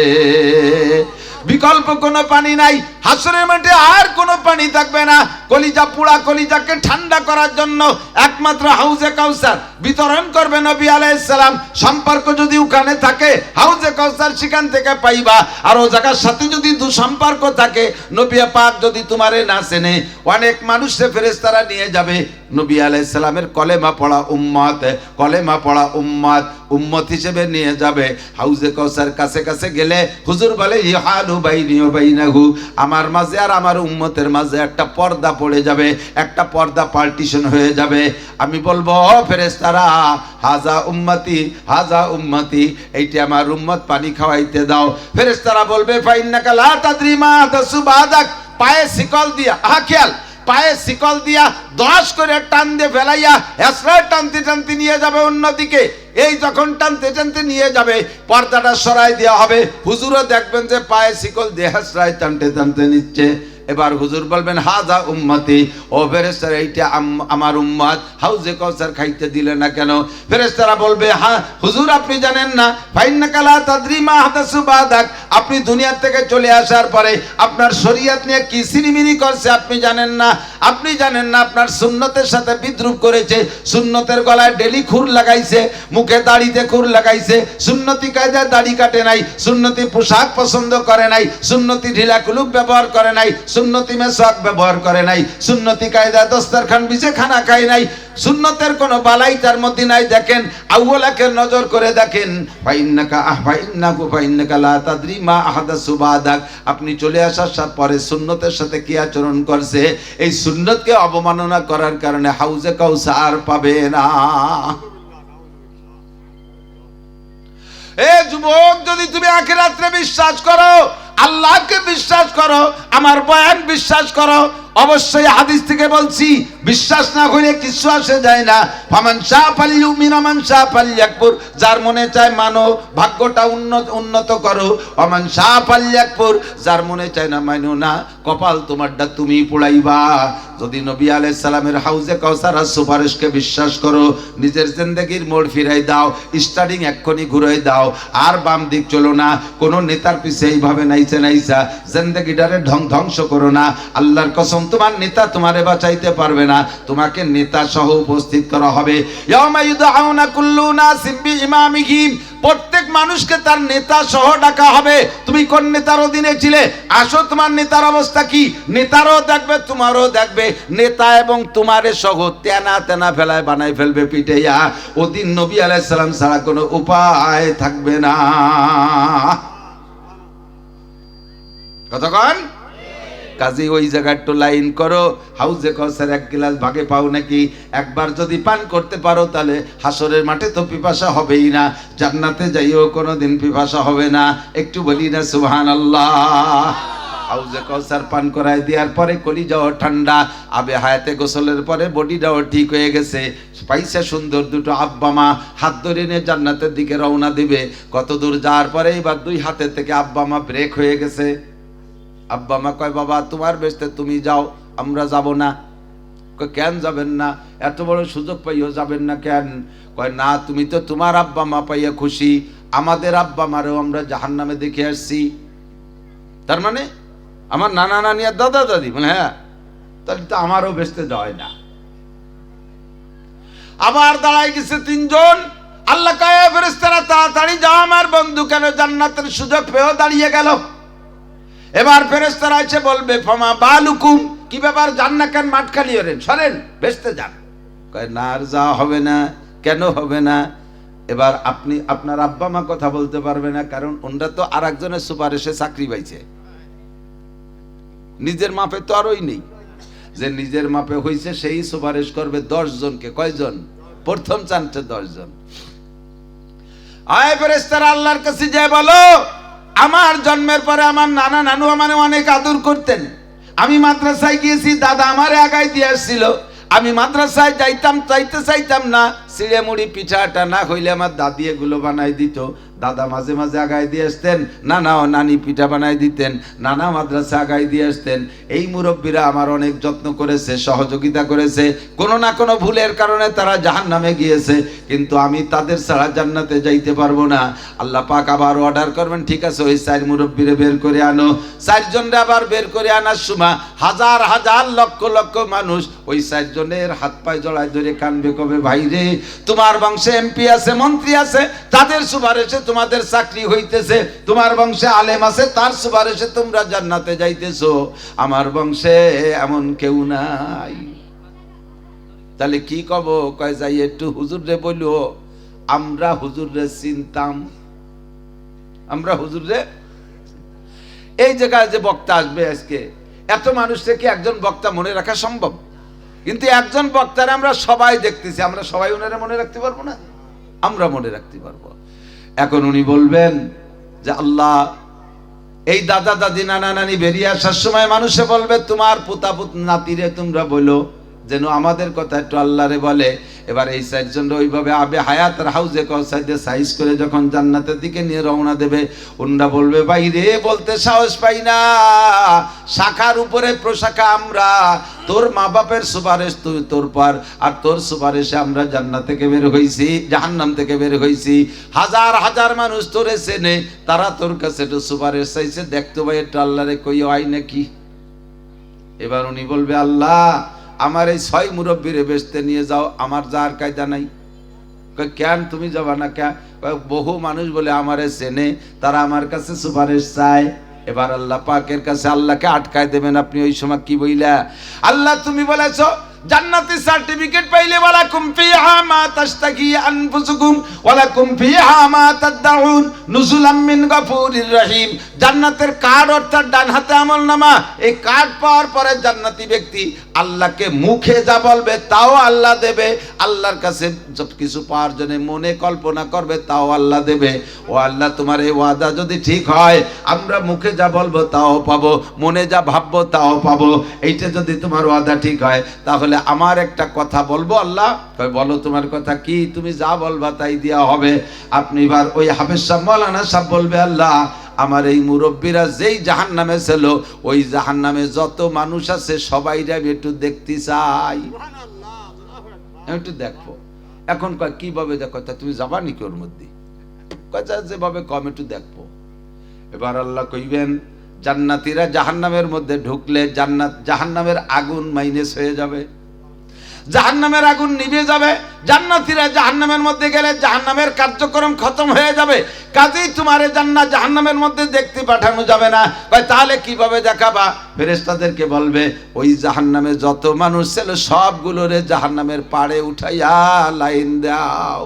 বিকল্প কোনো পানি নাই, হাসরের মাঠে আর কোনো পানি থাকবে না। কলিজা পুরা কলিজাকে ঠান্ডা করার জন্য একমাত্র হাউজে কাউসার বিতরণ করবে নবী আলাইহিস সালাম। সম্পর্ক যদি ওখানে থাকে, হাউজে কাউসার সেখান থেকে পাইবা। আর ও জায়গার সাথে যদি দুঃসম্পর্ক থাকে, নবী পাক যদি তোমারে না চেনে, অনেক মানুষে ফেরেশতারা নিয়ে যাবে নবী আলাইহিস সালামের কলেমা পড়া উম্মত, কলেমা পড়া উম্মত, উম্মত হিসেবে নিয়ে যাবে। হাউজে কাউসার কাছে কাছে গেলে হুজুর বলে, ইহালু বাইনি ওয়া বাইনাহু, আমার মাঝে আর আমার উম্মতের মাঝে একটা পর্দা পড়ে যাবে, একটা পর্দা পার্টিশন হয়ে যাবে। আমি বলবো, ফেরেশতারা হাজা উম্মতি, হাজা উম্মতি, এইটা আমার উম্মত, পানি খাওয়াইতে দাও। ফেরেশতারা বলবে, ফাইন্নাকা লা তাদরি মা তাসু বাদাক, পায়ে শিকল দিয়া, খেয়াল, পায়ে শিকল দিয়া 10 করে টান দিয়ে ফেলাইয়া হেসরায় টানতে টানতে নিয়ে যাবে অন্যদিকে। এই যখন টানতে টানতে নিয়ে যাবে, পর্দাটা সরাই দেওয়া হবে, হুজুরও দেখবেন যে পায়ে শিকল দিয়ে হেসরায় টানতে টানতে নিচ্ছে। এবার হুজুর বলবেন, হাজা উম্মতি, ও ফেরেশতারা এইটা আমার উম্মত, হাউজে কাউসার খাইতে দিলে না কেন? ফেরেশতারা বলবে, হ্যাঁ হুজুর আপনি জানেন না, ফাইন্নাকা লা তাদরি মা হাদাসু বাদাক, আপনি দুনিয়া থেকে চলে আসার পরে আপনার শরীয়ত নিয়ে কি সিনিমিনি করছে আপনি জানেন না। আপনি জানেন না আপনার সুন্নতের সাথে বিদ্রুপ করেছে, সুন্নতের গলায় ডেলি খুর লাগাইছে, মুখে দাড়িতে খুর লাগাইছে, সুন্নতি কায়দায় দাড়ি কাটে নাই, সুন্নতি পোশাক পছন্দ করে নাই, সুন্নতি ঢিলা কুলুপ ব্যবহার করে নাই, সুন্নতি মেশওয়াক ব্যবহার করে নাই, সুন্নতি কায়দায় দস্তরখান বিছে খানা খায় নাই, সুন্নতের কোনো বালাই তার মধ্যে নাই। দেখেন আউয়ালাকে নজর করে দেখেন, ফাইন্নাকা লা তাদরি মা আহাদাসু বাদাক, আপনি চলে আসার পরে সুন্নতের সাথে কি আচরণ করছে, এই সুন্নতকে অবমাননা করার কারণে হাউজে কাউসার পাবে না। এ যুবক, যদি তুমি আখিরাতে বিশ্বাস করো, আল্লাহকে বিশ্বাস করো, আমার বয়ান বিশ্বাস করো, অবশ্যই হাদিস থেকে বলছি, বিশ্বাস না হলে কিছু আসে যায় না। ফামান শাআ ফালইউমিন ওয়া মান শাআ ফালইয়াকফুর, যার মনে চায় মানো, ভাগ্যটা উন্নত করো, ওয়া মান শাআ ফালইয়াকফুর, যার মনে চায় না মানো না, কপাল তোমারটা তুমি পোড়াইবা। যদি নবী আলাইহিস সালামের হাউজে কাউসার আর সুপারিশকে বিশ্বাস করো, নিজের জিন্দেগির মোড় ফিরাই দাও, স্টার্টিং এক্ষুনি ঘুরাই দাও, আর বাম দিক চলো না, কোনো নেতার পিছে এইভাবে নাইচা নাইচা জিন্দেগিটারে ধ্বংস করো না। আল্লাহর কসম, তোমার নেতা তোমারে বাঁচাইতে পারবে না, তোমাকে নেতা সহ উপস্থিত করা হবে। ইয়াউমা ইউদআউনা কুল্লু নাসিম বিইমামিহিম, প্রত্যেক মানুষকে তার নেতা সহ ডাকা হবে। তুমি কোন নেতার অধীনে ছিলে, আসো, তোমার নেতার অবস্থা কি, নেতারও দেখবে তোমারও দেখবে, নেতা এবং তোমারে সহ তেনা তেনা ফেলায় বানাই ফেলবে পিটাইয়া। ওদিন নবী আলাইহিস সালাম ছাড়া কোনো উপায় থাকবে না। কতক্ষণ? কাজী ওই জায়গায় একটু লাইন করো, হাউজে কাউসার এক গ্লাস ভাগে পাও নাকি, একবার যদি পান করতে পারো তাহলে হাসরের মাঠে তো পিপাসা হবেই না, জান্নাতে যাইও কোনোদিন পিপাসা হবে না। একটু বলি না সুবহানাল্লাহ। হাউজে কাউসার পান করায় দেওয়ার পরে কলিজাও ঠান্ডা, আবে হায়াতে গোসলের পরে বডিটাও ঠিক হয়ে গেছে, পাইছে সুন্দর দুটো আব্বা মা, হাত ধরে নিয়ে জান্নাতের দিকে রওনা দিবে। কত দূর যাওয়ার পরে এবার দুই হাতের থেকে আব্বা মা ব্রেক হয়ে গেছে। আব্বা মা কয় বাবা তোমার বেস্তে তুমি যাও, আমরা যাব না। কয় কেন যাবেন না? এত বড় সুযোগ পাইও যাবেন না কেন? কয় না, তুমি তো তোমার আব্বা মা পাইয়া খুশি, আমাদের আব্বা মারেও আমরা জাহান্নামে দেখে আসছি। তার মানে আমার নানা নানি আর দাদা দাদি, মানে হ্যাঁ, তাহলে তো আমারও বেসতে যায় না। আবার দাঁড়ায় গেছে তিনজন। আল্লাহ কয় ফেরেশতারা তাড়াতাড়ি যাও, আমার বন্ধু কেন জান্নাতের সুযোগ পেয়েও দাঁড়িয়ে গেল। এবার ফেরেশতারা এসে বলবে ফামা বালুকুম, কি ব্যাপার যান না কেন, মাঠ খালি হলেন, সরেন বেসতে যান। কয় না আর যাওয়া হবে না। কেন হবে না? এবার আপনি আপনার আব্বা মা কথা বলতে পারবে না, কারণ ওনরা তো আর একজনের সুপারিশে চাকরি পাইছে, নিজের মাপে তো আরই নেই। যে নিজের মাপে হইছে সেই সুপারিশ করবে 10 জনকে। কয়জন? প্রথম চান্সে 10 জন। আয় ফেরেশতারা আল্লাহর কাছে যায় বলো, আমার জন্মের পরে আমার নানা নানু আমারে অনেক আদর করতেন, আমি মাদ্রাসায় গিয়েছি, দাদা আমারে আগায় দিয়ে আসছিল, আমি মাদ্রাসায় যাইতাম চাইতাম না, চিড়ে মুড়ি পিঠাটা না হইলে আমার দাদি এগুলো বানাই দিত, দাদা মাঝে মাঝে আগায় দিয়ে আসতেন, নানা ও নানি পিঠা বানাই দিতেন, নানা মাদ্রাসা আগায় দিয়ে আসতেন। এই মুরব্বীরা আমার অনেক যত্ন করেছে, সহযোগিতা করেছে, কোনো না কোনো ভুলের কারণে তারা জাহান্নামে গিয়েছে, কিন্তু আমি তাদের ছাড়া জান্নাতে যাইতে পারবো না। আল্লাহ পাক আবার অর্ডার করবেন, ঠিক আছে ওই 4 মুরব্বীরে বের করে আনো। 4 জনরে আবার বের করে আনার সময় হাজার হাজার লক্ষ লক্ষ মানুষ ওই 4 জনের হাত পায়ে জড়ায় ধরে কানবে, কবে ভাই রে তোমার বংশে এমপি আছে, মন্ত্রী আছে, তাদের সুপারিশে তোমাদের চাকরি হইতেছে, তোমার বংশে আলেম আছে, তার সুপারিশে তোমরা জান্নাতে যাইতেছো, আমার বংশে এমন কেউ নাই। তাহলে কি কব? কয় যাই একটু হুজুররে বললো, আমরা হুজুররে চিনতাম, আমরা হুজুররে। এই জায়গায় যে বক্তা আসবে আজকে, এত মানুষকে কি একজন বক্তা মনে রাখা সম্ভব? কিন্তু একজন বক্তারে আমরা সবাই দেখতেছি, আমরা সবাই ওনারা মনে রাখতে পারবো না? আমরা মনে রাখতে পারবো। এখন উনি বলবেন যে আল্লাহ, এই দাদা দাদি নানা নানি বেরিয়ে আসার সময় মানুষে বলবে তোমার পুতাপুত নাতিরে তোমরা বলো যেন আমাদের কথা একটু আল্লাহরে বলে। এবার এই 4 জন ওইভাবে আবে হায়াত আর হাউজে কাউসারে সাইজ করে যখন জান্নাতের দিকে নিয়ে রওনা দেবে, ওনরা বলবে ভাই রে বলতে সাহস পাই না, শাখার উপরে প্রশাখা আমরা, তোর মা বাপের সুপারিশ তুই তোর পার, আর তোর সুপারিশে আমরা জান্নাত থেকে বের হইছি, জাহান্নাম থেকে বের হইছি। হাজার হাজার মানুষ তোরে চেনে, তারা তোর কাছে একটু সুপারিশ চাইছে, দেখতো ভাই একটু আল্লাহরে কই হয় নাকি। এবার উনি বলবে আল্লাহ আমার এই 6 মুরব্বীরে বেচতে নিয়ে যাও, আমার যার কায়দা নাই। কেন তুমি যাবা না? কেন? বহু মানুষ বলে আমারে চেনে, তারা আমার কাছে সুপারিশ চায়। এবার আল্লাহ পাকের কাছে আল্লাহকে আটকায় দেবেন আপনি। ওই সময় কি বইলা, আল্লাহ তুমি বলেছো জান্নাতের সার্টিফিকেট পাইলে ওয়ালাকুম ফিহা মা তাশতাকি আনফুসুকুম ওয়ালাকুম ফিহা মা তাদউন নুজুলাম মিন গফুরির রহিম। জান্নাতের কার্ড অর্থাৎ ডান হাতে আমলনামা, এই কার্ড পাওয়ার পরে জান্নাতি ব্যক্তি আল্লাহকে মুখে যা বলবে তাও আল্লাহ দেবে, আল্লাহর কাছে সব কিছু পাওয়ার জন্য মনে কল্পনা করবে তাও আল্লাহ দেবে। ও আল্লাহ তোমার এই ওয়াদা যদি ঠিক হয়, আমরা মুখে যা বলবো তাও পাবো, মনে যা ভাববো তাও পাবো। এইটা যদি তোমার ওয়াদা ঠিক হয়, তাহলে আমার একটা কথা বলবো আল্লাহ। বলো তোমার কথা কি? তুমি যা বলবা তাই দেওয়া হবে। আপনি এবার ওই হাফেজ সাহেব মৌলানা সাহেব বলবে আল্লাহ আমার এই মুরব্বীরা যেই জাহান্নামে ছিল, ওই জাহান্নামে যত মানুষ আছে সবাইরে আমি একটু দেখতে চাই, একটু দেখবো। এখন কয় কিভাবে দেখো? তা তুমি যাবা নাকি ওর মধ্যে? কয় যেভাবে কম একটু দেখবো। এবার আল্লাহ কইবেন জান্নাতীরা জাহান্নামের মধ্যে ঢুকলে জাহান্নামের আগুন মাইনাস হয়ে যাবে, জাহান্নামের আগুন নিভে যাবে। জান্নাতীরা জাহান্নামের মধ্যে গেলে জাহান্নামের কার্যক্রম খতম হয়ে যাবে। কাজেই তোমারে জাহান্নামের মধ্যে দেখতে পাঠানো যাবে না। ভাই তাহলে কিভাবে দেখাবা? ফেরেশতাদেরকে বলবে ওই জাহান্নামে যত মানুষ ছিল সবগুলোরে জাহান্নামের পাড়ে উঠাইয়া লাইন দাও।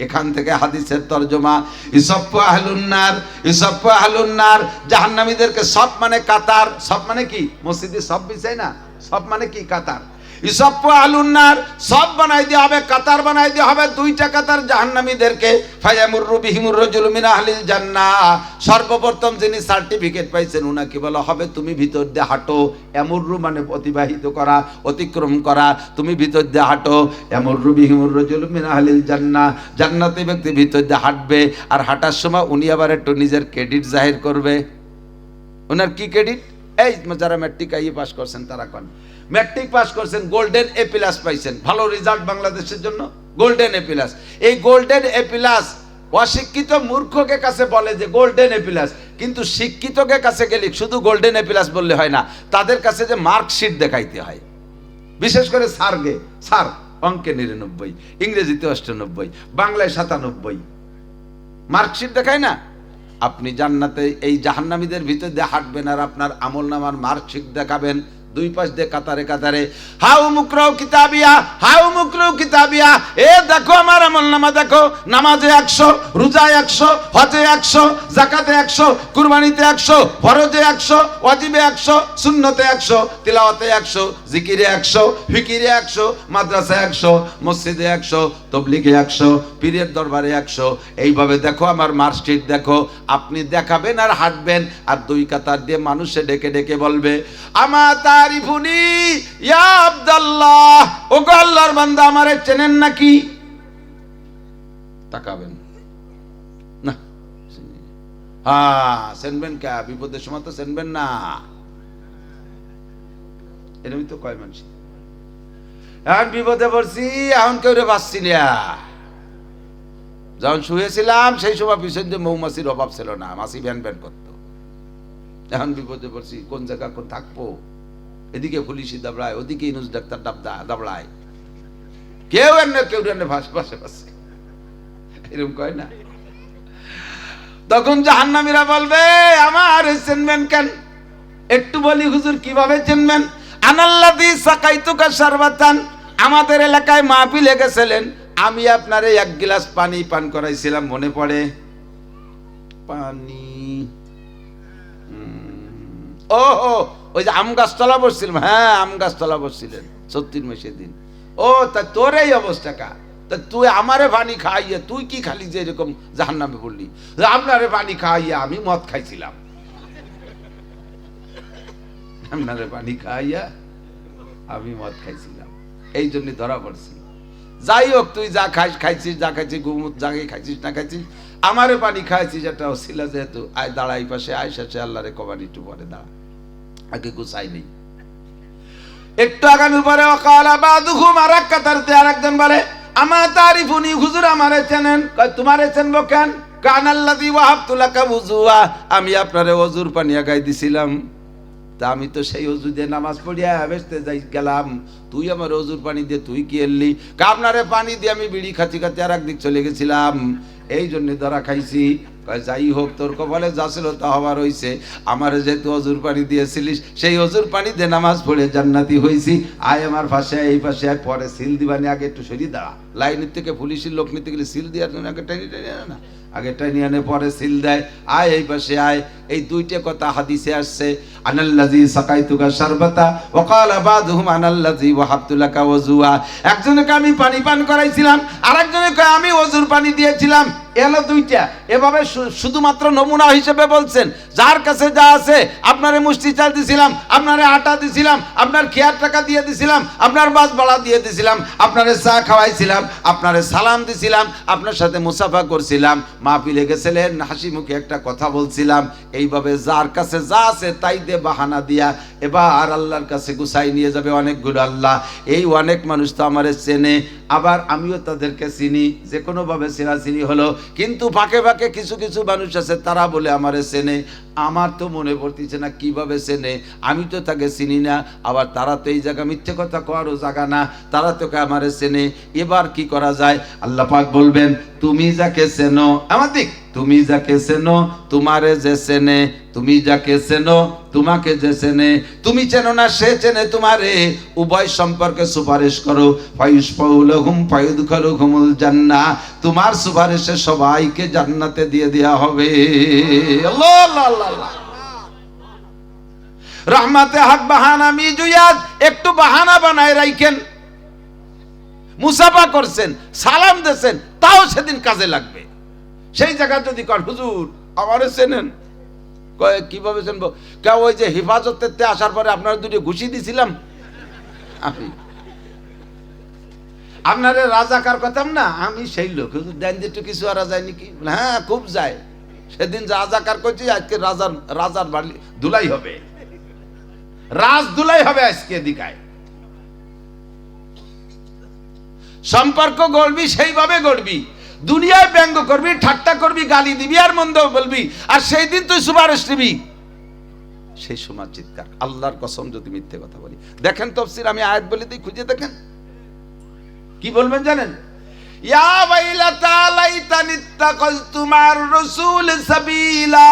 এখান থেকে হাদিসের তরজমা, ইসাফু আহলুন নার, ইসাফু আহলুন নার, জাহান্নামীদেরকে সব মানে কাতার, সব মানে কি মসজিদে সব বিছাই না, সব মানে কি কাতার, ইসাফু আহলুন নার সব বানাই দেওয়া হবে, কাতার বানাই দেওয়া হবে, দুইটা কাতার জাহান্নামীদেরকে। ফায়ামুররু বিহিমুর রাজুলু মিন আহলিল জান্নাহ, সর্বপ্রথম যিনি সার্টিফিকেট পাইছেন উনাকে বলা হবে তুমি ভিতর দিয়ে হাঁটো। এমুররু মানে অতিবাহিত করা, অতিক্রম করা, তুমি ভিতর দিয়ে হাঁটো। এমুররু বিহিমুর রাজুলু মিন আহলিল জান্নাহ, জান্নাতি ব্যক্তি ভিতর দিয়ে হাঁটবে, আর হাঁটার সময় উনি আবার একটু নিজের ক্রেডিট জাহির করবে। ওনার কি ক্রেডিট? এই যারা ম্যাট্রিক আইএ পাস করছেন তারা কোন ম্যাট্রিক পাস করছেন, গোল্ডেন এ প্লাস পাইছেন, ভালো রেজাল্ট বাংলাদেশের জন্য গোল্ডেন এ প্লাস। এই গোল্ডেন এ প্লাস অশিক্ষিত মূর্খকে কাছে বলে যে গোল্ডেন এ প্লাস, কিন্তু শিক্ষিতকে কাছে গেলে শুধু গোল্ডেন এ প্লাস বললে হয় না, তাদের কাছে যে মার্কশিট দেখাইতে হয়। বিশেষ করে স্যারকে, স্যার অঙ্কে 99, ইংরেজিতে 98, বাংলায় 97, মার্কশিট দেখায় না। আপনি জান্নাতে এই জাহান্নামীদের ভিতর দিয়ে হাঁটবেন আর আপনার আমলনামার মার্কশিট দেখাবেন, দুই পাশ দিয়ে কাতারে কাতারে, হাউ মুকরাউ কিতাবিয়া, হাউ মুকরাউ কিতাবিয়া, এ দেখো আমার আমলনামা দেখো, নামাজে 100, রোজায় 100, হজে 100, যাকাতে 100, কুরবানিতে 100, ফরজে 100, ওয়াজিবে 100, সুন্নতে 100, তিলাওয়াতে 100, জিকিরে 100, ফিকিরে 100, মাদ্রাসায় 100, মসজিদে 100, তবলিগে 100, পীরের দরবারে 100। এইভাবে দেখো আমার মার্কশিট দেখো। আপনি দেখাবেন আর হাঁটবেন, আর দুই কাতার দিয়ে মানুষে ডেকে ডেকে বলবে আমা তারিফুনি ইয়া আব্দুল্লাহ, ওগো আল্লাহর বান্দা আমারে চেনেন নাকি? তাকাবেন না, হ্যাঁ চেনবেন কে? বিপদের সময় তো চেনবেন না, এরকমই তো কয় মানুষ। এখন বিপদে পড়ছি, এখন কেউ বাঁচছি না। যখন শুয়েছিলাম সেই সময় পিছন দিয়ে মৌমাছির অভাব ছিল না, মাছি ভ্যান ভ্যান করতো। এখন বিপদে পড়ছি, কোন জায়গা কোন থাকবো, এদিকে পুলিশি দাবড়ায়, ওদিকে ইনুস ডাক্তার দাবড়ায়, কেউ এনে কেউ এনে পাশে পাশে, এরকম কয় না। তখন জাহান্নামীরা বলবে আমার চেনবেন কেন? একটু বলি হুজুর কিভাবে চিনবেন? আনাল্লাযী সাকাইতুকা শারবাতান, আমাদের এলাকায় মাহফিলে গেছিলেন, আমি আপনারে এক গ্লাস পানি পান করাইছিলাম, মনে পড়ে? পানি, ও ওই যে আম গাছতলা বসছিলাম, হ্যাঁ আম গাছতলা বসছিলেন 34 মাসের দিন। ও তা তোর এই অবস্থা কা? তা তুই আমারে পানি খাইয়ে তুই কি খালি যে এরকম জাহান্নামে বললি? আপনারে পানি খাইয়া আমি মদ খাইছিলাম, আপনারে পানি খাইয়া আমি মদ খাইছিলাম, এই জন্য ধরা পড়ছি। যাই হোক, তুই যা খাইছিস, যা খাইছিস, গুমুত যাকে খাইছিস না খাইছিস, আমারে পানি খাইছিস, এটা ছিল যেহেতু। আয় দাঁড়াই পাশে, আয় শেষে আল্লাহরে কবানি একটু পরে দাঁড়া, আগে গুছাই নেই। একটু আগানোর পরে ওয়াকালা বাদুহুম, আরেক কাতারতে আরেকজন বলে আমা তারিফুনি, হুজুর আমারে চেনেন? কয় তোমারে চিনবো কেন? কানাল্লাযী ওয়াহাবতু লাকা ওযুয়া, আমি আপনারে ওযুর পানি আগাই দিছিলাম, তা আমি তো সেই ওযু দিয়ে নামাজ পড়িয়া বেসতে যাই গেলাম, তুই আমার ওযুর পানি দিয়ে তুই কি এলি? আপনারে পানি দিয়ে আমি বিড়ি খাচ্ছি খাচ্ছি আর একদিক চলে গেছিলাম, এই জন্য ধরা খাইছি। যাই হোক, তোর কপালে যা ছিল তা হবার হইছে, আমার যেহেতু ওযুর পানি দিয়েছিলিস, সেই ওযুর পানি দিয়ে নামাজ পড়ে জান্নাতি হইছি। আয় আমার পাশে, এই পাশে আয়, পরে সিল দিবানি, আগে একটু সরিয়ে দাঁড়া। লাইনের থেকে পুলিশের লোক নিতে গেলে সিল দেওয়ার জন্য আগে টাইনি টাইনি আনে না, আগে টাইনি আনে পরে সিল দেয়। আয় এই পাশে আয়। এই দুইটা কথা হাদিসে আসছে, আনাল্লাযী সাকাইতুকা শারবাতা ওয়া ক্বালা বাদুহুম আনাল্লাযী ওয়াহাবতু লাকা ওযুয়া। একজনকে আমি পানি পান করাইছিলাম, আরেকজনকে আমি ওযুর পানি দিয়েছিলাম। এলো দুইটা। এভাবে শুধুমাত্র নমুনা হিসেবে বলছেন, যার কাছে যা আছে, আপনারে মুষ্টি চাল দিছিলাম, আপনারে আটা দিছিলাম, আপনার খেয়ার টাকা দিয়ে দিছিলাম, আপনার বাস ভাড়া দিয়ে দিছিলাম, আপনারে চা খাওয়াইছিলাম, আপনারে সালাম দিছিলাম, আপনার সাথে মুসাফা করছিলাম, মাহফিলে গেছিলেন, হাসি মুখে একটা কথা বলছিলাম। এইভাবে যার কাছে যা আছে তাই দিয়ে বাহানা দিয়া এবার আল্লাহর কাছে গুছাই নিয়ে যাবে অনেকগুলো। আল্লাহ এই অনেক মানুষ তো আমারে চেনে, আবার আমিও তাদেরকে চিনি, যে কোনোভাবে চেনাচিনি হলো, কিন্তু ফাঁকে ফাঁকে কিছু কিছু মানুষ আছে তারা বলে আমারে চেনে। আমার তো মনে পড়তেছে না কিভাবে চেনে, আমি তো তাকে চিনি না, আবার তারা তো এই জায়গা মিথ্যে কথা কওয়ারও জায়গা না, তারা তোকে আমারে চেনে। এবার কি করা যায়? আল্লাহ পাক বলবেন তুমি যাকে চেনো, আমার দিক, তুমি যাকে চেনো তোমারে যে চেনে, তুমি যাকে চেনো তোমাকে যে চেনে, তুমি চেনো না সে চেনে তোমারে, উভয় সম্পর্কে সুপারিশ করো। ফায়ুশফাউ লাহুম ফায়ুদখিলুহুমুল জান্নাহ, তোমার সুপারিশে সবাইকে জান্নাতে দিয়ে দেয়া হবে। আল্লাহ আল্লাহ আল্লাহ আল্লাহ। রহমাতে হক বাহানা মিজুয়াদ, একটু বাহানা বানায় রাখেন, মুসাফা করছেন, সালাম দিয়েছেন, তাও সেদিন কাজে লাগবে। সেই জায়গায় যদি কর হুজুর আমারে চেনেন, কয় কিভাবে চিনবো? কেউ ওই যে হেফাজতে আসার পরে আপনারা দুটো ঘুষি দিছিলাম, আমি আপনারে রাজাকার কথাম না, আমি সেই লোক। হুজুর দেন যেটু কিছু আর যায় নাকি? হ্যাঁ খুব যায়। সেদিন রাজাকার করছি, আজকে রাজার বাড়ি ধুলাই হবে, রাজ ধুলাই হবে আজকে দিকায়। সম্পর্ক গড়বি সেইভাবে গড়বি, দুনিয়ায় ব্যঙ্গ করবি, ঠাট্টা করবি, গালি দিবি আর মন্দ বলবি, আর সেই দিন তুই সুপারিশ নিবি, সেই সময় চিৎকার। আল্লাহর কসম যদি মিথ্যে কথা বলি, দেখেন তফসির, আমি আয়াত বলে দিই, খুঁজে দেখেন কি বলবেন জানেন? ইয়া ওয়াইলাতা লাইতানি ইত্তাকাযতু মা'আর রাসূল সাবিলা,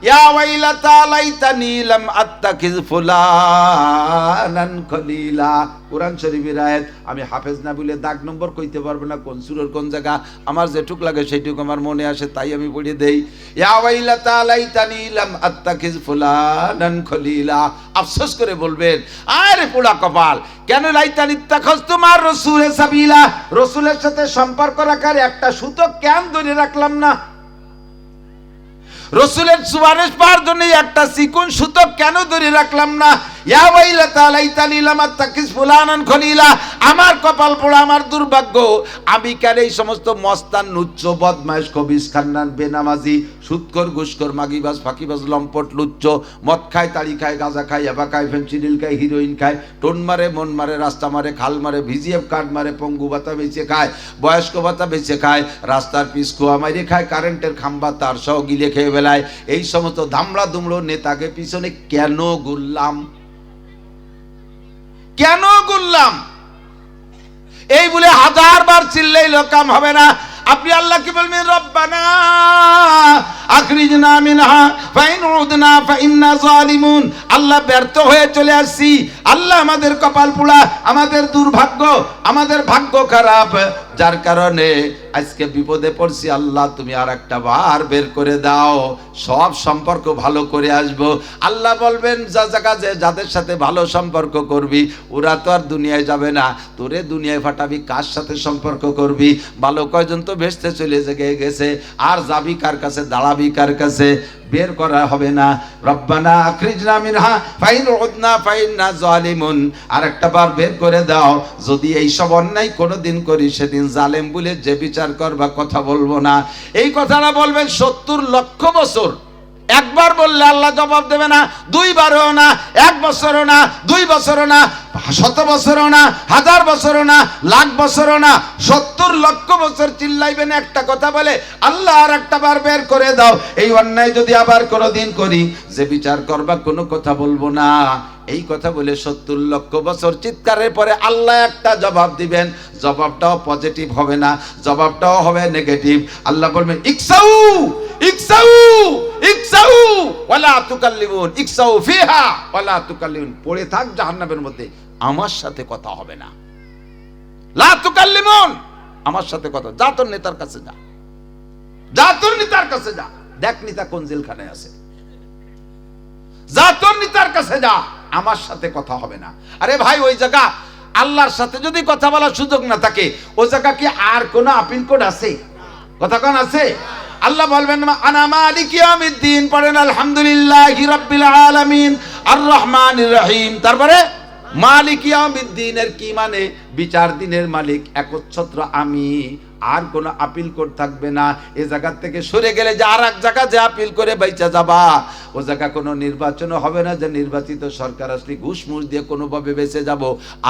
ইয়া ওয়াইলাতা লাইতানি লাম আত্তাকিজ ফুলানান খলিলা। কোরআন শরীফের আয়াত। আমি হাফেজ না বলে দাগ নম্বর কইতে পারবো না, কোন সূরার কোন জায়গা, আমার যেটুক লাগে সেইটুকু আমার মনে আসে তাই আমি পড়ে দেই। ইয়া ওয়াইলাতা লাইতানি লাম আত্তাকিজ ফুলানান খলিলা। আফসোস করে বলবেন, আরে পোড়া কপাল, কেন লাইতানি ইত্তাখাযতু মা'আর রাসূল সাবিলা, রাসূলের সাথে সম্পর্ক রাখার একটা সুতো কেন ধরে রাখলাম না? রাসূলের সুপারিশ পাওয়ার জন্য একটা চিকন সুতো কেন ধরে রাখলাম না? ইয়া ওয়াইলাতা লাইতানি লাম আত্তাকিজ ফুলানান খলিলা। আমার কপাল পোড়া, আমার দুর্ভাগ্য, আমি কেন এই সমস্ত মস্তান, নুচ্চ, বদমাইশ, খবিস, খান্নান, বেনামাজি, সুদখোর, ঘুষখোর, মাগিবাজ, ফাঁকিবাজ, লম্পট, লুচ্চ, মদ খায়, তাড়ি খায়, গাঁজা খায়, ইয়াবা খায়, ফেনসিডিল খায়, হিরোইন খায়, টোন মারে, মন মারে, রাস্তা মারে, খাল মারে, ভিজিএফ কার্ড মারে, পঙ্গু ভাতা বেঁচে খায়, বয়স্ক ভাতা বেঁচে খায়, রাস্তার পিস খোয়া মাইরে খায়, কারেন্টের খাম্বা তার সহ গিলে খেয়ে বেলায়, এই সমস্ত ধামড়া দুমড়ো নেতাকে পিছনে কেন ঘুরলাম? কেন ঘুরলাম? এই বলে 1000 বার চিল্লাইলে কাম হবে না। আপনি আল্লাহ কি বলবেন? রব্বানা আখরিজনা মিনহা ফাইন উদনা ফাইন্না জালিমুন। আল্লাহ ব্যর্থ হয়ে চলে আসছি, আল্লাহ আমাদের কপাল পোড়া, আমাদের দুর্ভাগ্য, আমাদের ভাগ্য খারাপ, যার কারণে আজকে বিপদে পড়ছি। আল্লাহ তুমি আর একটা বার বের করে দাও, সব সম্পর্ক ভালো করে আসবো। আল্লাহ বলবেন, যাদের সাথে ভালো সম্পর্ক করবি ওরা তো আর দুনিয়ায় যাবে না, তোরে দুনিয়ায় ফাটাবি, কার সাথে সম্পর্ক করবি? ভালো কয়জন তো ভেস্তে চলে গেছে, আর যাবি কার কাছে, দাঁড়াবি কার কাছে? বের করা হবে না। রব্বানা আখরিজনা মিনহা ফাইন উদনা ফাইন্না জালিমুন। আর একটা বার বের করে দাও, যদি এই সব অন্যায় কোনোদিন করি সেদিন জালেম বলে যে বিচার করবা কথা বলবো না। এই কথাটা বলবেন 70 লক্ষ বছর। একবার বললে আল্লাহ জবাব দেবে না, দুইবারও না, 1 বছরও না, 2 বছরও না, 100 বছরও না, 1000 বছরও না, লাখ বছরও না, 70 লক্ষ বছর চিল্লাইবেন একটা কথা বলে, আল্লাহ আর একটা বার বের করে দাও, এই অন্যায় যদি আবার কোনোদিন করি যে বিচার করবা কোনো কথা বলবো না। এই কথা বলে 70 লক্ষ বছর চিৎকারের পরে আল্লাহ একটা জবাব দিবেন, জবাবটাও পজিটিভ হবে না, জবাবটাও হবে নেগেটিভ। আল্লাহ বলবেন ইকসাউ ইকসাউ ইকসাউ ওয়ালা তুকাল্লিমুন, ইকসাউ ফিহা ওয়ালা তুকাল্লিমুন, পড়ে থাক জাহান্নামের মধ্যে, আমার সাথে কথা হবে না। লা তুকাল্লিমুন, আমার সাথে কথা, যা তোর নেতার কাছে যা, যা তোর নেতার কাছে যা, দেখ নেতা কোন জেলখানায় আছে, যা তোর নেতার কাছে যা, আমার সাথে কথা হবে না। আরে ভাই, ওই জায়গা আল্লাহর সাথে যদি কথা বলার সুযোগ না থাকে, ওই জায়গা কি আর কোন আপিল কোড আছে? কথা কোন আছে? আল্লাহ বলবেন আনা মালিক ইয়াউমিদ্দিন, পড়েন আলহামদুলিল্লাহি রাব্বিল আলামিন আর রহমানির রহিম। তারপরে মালিক ইয়াউমিদ্দিনের কি মানে? বিচার দিনের মালিক একচ্ছত্র আমি, আর কোনো আপিল কোড থাকবে না। এ জায়গা থেকে সরে গেলে যে আর এক জায়গা যে আপিল করে বাইচা যাবা, ও জায়গা কোনো নির্বাচনও হবে না যে নির্বাচিত সরকার আসলে ঘুষ মুষ দিয়ে কোনোভাবে বেঁচে যাব,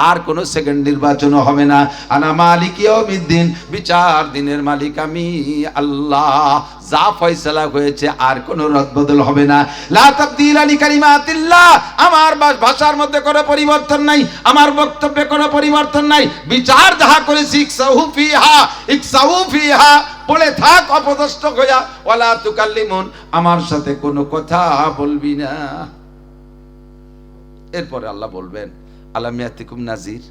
আর কোনো সেকেন্ড নির্বাচনও হবে না। আনা মালিক ইয়াউমিদ্দিন, বিচার দিনের মালিক আমি আল্লাহ, যা ফয়সালা হয়েছে আর কোনো রদবদল হবে না। লা তাবদীলা লিকালিমাতিল্লাহ, আমার ভাষার মধ্যে কোনো পরিবর্তন নাই, আমার বক্তব্যে কোনো পরিবর্তন নাই। বিচার যাহা করেছি ইকসাউ ফিহা ইকসাউ ফিহা, পড়ে থাক অপদস্থ হইয়া, ওয়ালা তুকাল্লিমুন, আমার সাথে কোনো কথা বলবি না। এরপরে আল্লাহ বলবেন আলাম ইয়াতিকুম নাজির,